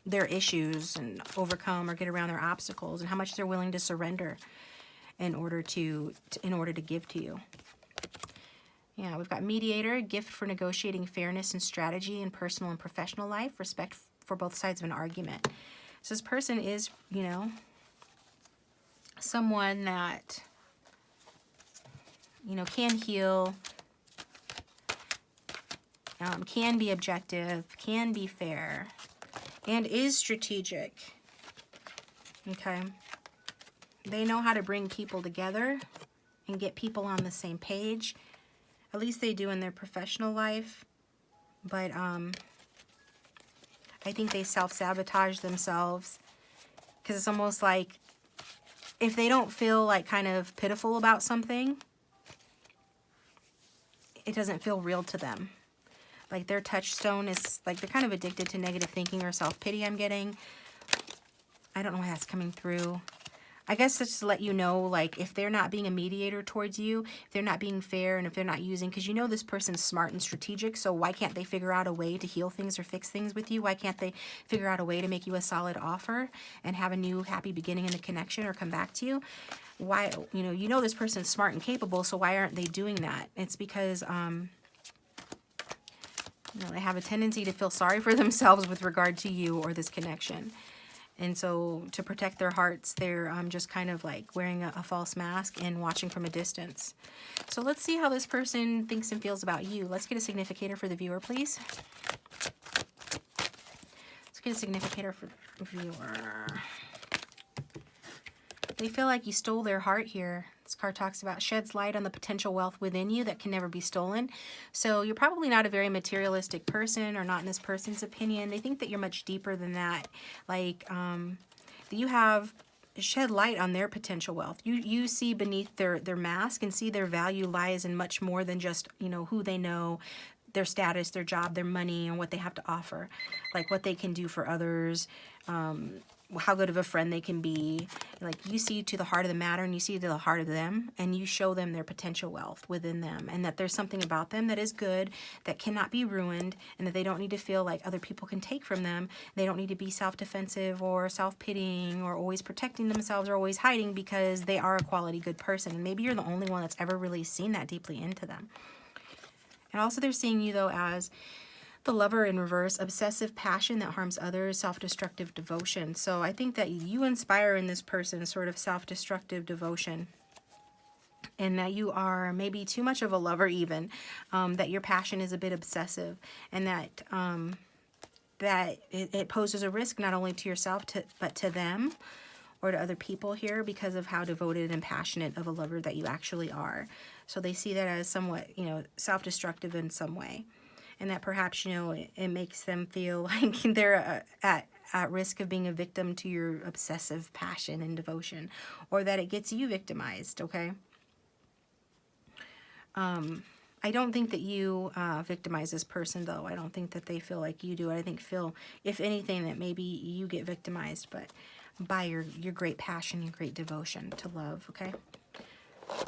[SPEAKER 1] their issues and overcome or get around their obstacles, and how much they're willing to surrender in order to give to you. Yeah, we've got mediator, gift for negotiating fairness and strategy in personal and professional life, respect for both sides of an argument. So this person is, you know, someone that, you know, can heal, can be objective, can be fair, and is strategic. Okay. They know how to bring people together and get people on the same page. At least they do in their professional life. But I think they self-sabotage themselves. Because it's almost like if they don't feel like kind of pitiful about something, it doesn't feel real to them. Like their touchstone is like they're kind of addicted to negative thinking or self-pity, I'm getting. I don't know why that's coming through. I guess just to let you know, like, if they're not being a mediator towards you, if they're not being fair, and if they're not using, because you know this person's smart and strategic, so why can't they figure out a way to heal things or fix things with you? Why can't they figure out a way to make you a solid offer and have a new happy beginning in the connection or come back to you? Why, you know this person's smart and capable, so why aren't they doing that? It's because, they have a tendency to feel sorry for themselves with regard to you or this connection. And so to protect their hearts, they're just kind of like wearing a false mask and watching from a distance. So let's see how this person thinks and feels about you. Let's get a significator for the viewer, please. Let's get a significator for the viewer. They feel like you stole their heart here. This card talks about sheds light on the potential wealth within you that can never be stolen. So you're probably not a very materialistic person, or not in this person's opinion. They think that you're much deeper than that. Like, that you have shed light on their potential wealth. You see beneath their mask and see their value lies in much more than just, who they know, their status, their job, their money, and what they have to offer. Like what they can do for others, how good of a friend they can be. Like, you see to the heart of the matter, and you see to the heart of them, and you show them their potential wealth within them, and that there's something about them that is good, that cannot be ruined, and that they don't need to feel like other people can take from them. They don't need to be self-defensive or self-pitying or always protecting themselves or always hiding, because they are a quality good person. And maybe you're the only one that's ever really seen that deeply into them. And also they're seeing you, though, as the lover in reverse, obsessive passion that harms others, self-destructive devotion. So I think that you inspire in this person sort of self-destructive devotion, and that you are maybe too much of a lover even, that your passion is a bit obsessive, and that it poses a risk not only to yourself, but to them or to other people here, because of how devoted and passionate of a lover that you actually are. So they see that as somewhat, self-destructive in some way. And that perhaps, it makes them feel like they're at risk of being a victim to your obsessive passion and devotion, or that it gets you victimized, okay? I don't think that you victimize this person, though. I don't think that they feel like you do. I think if anything, that maybe you get victimized, but by your great passion, your great devotion to love, okay?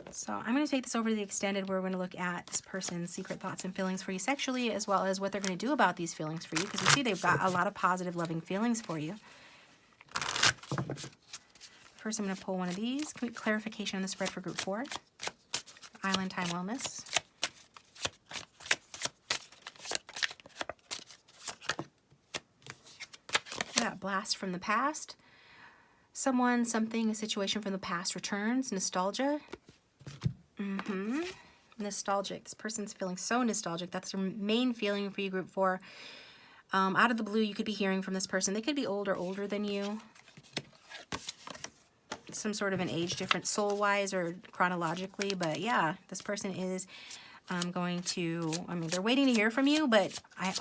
[SPEAKER 1] So I'm going to take this over to the extended, where we're going to look at this person's secret thoughts and feelings for you sexually, as well as what they're going to do about these feelings for you, because you see they've got a lot of positive, loving feelings for you. First, I'm going to pull one of these. Quick clarification on the spread for Group 4. Island Time Wellness. That blast from the past. Someone, something, a situation from the past returns. Nostalgia. Nostalgic. This person's feeling so nostalgic. That's their main feeling for you, Group 4. Out of the blue, you could be hearing from this person. They could be older than you. Some sort of an age difference, soul-wise or chronologically. But yeah, this person is going to, they're waiting to hear from you, but I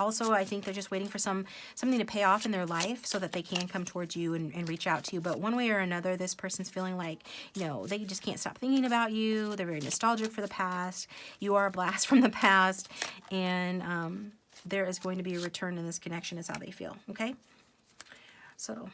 [SPEAKER 1] think they're just waiting for something to pay off in their life so that they can come towards you and reach out to you. But one way or another, this person's feeling like, they just can't stop thinking about you. They're very nostalgic for the past. You are a blast from the past. And there is going to be a return in this connection, is how they feel, okay? So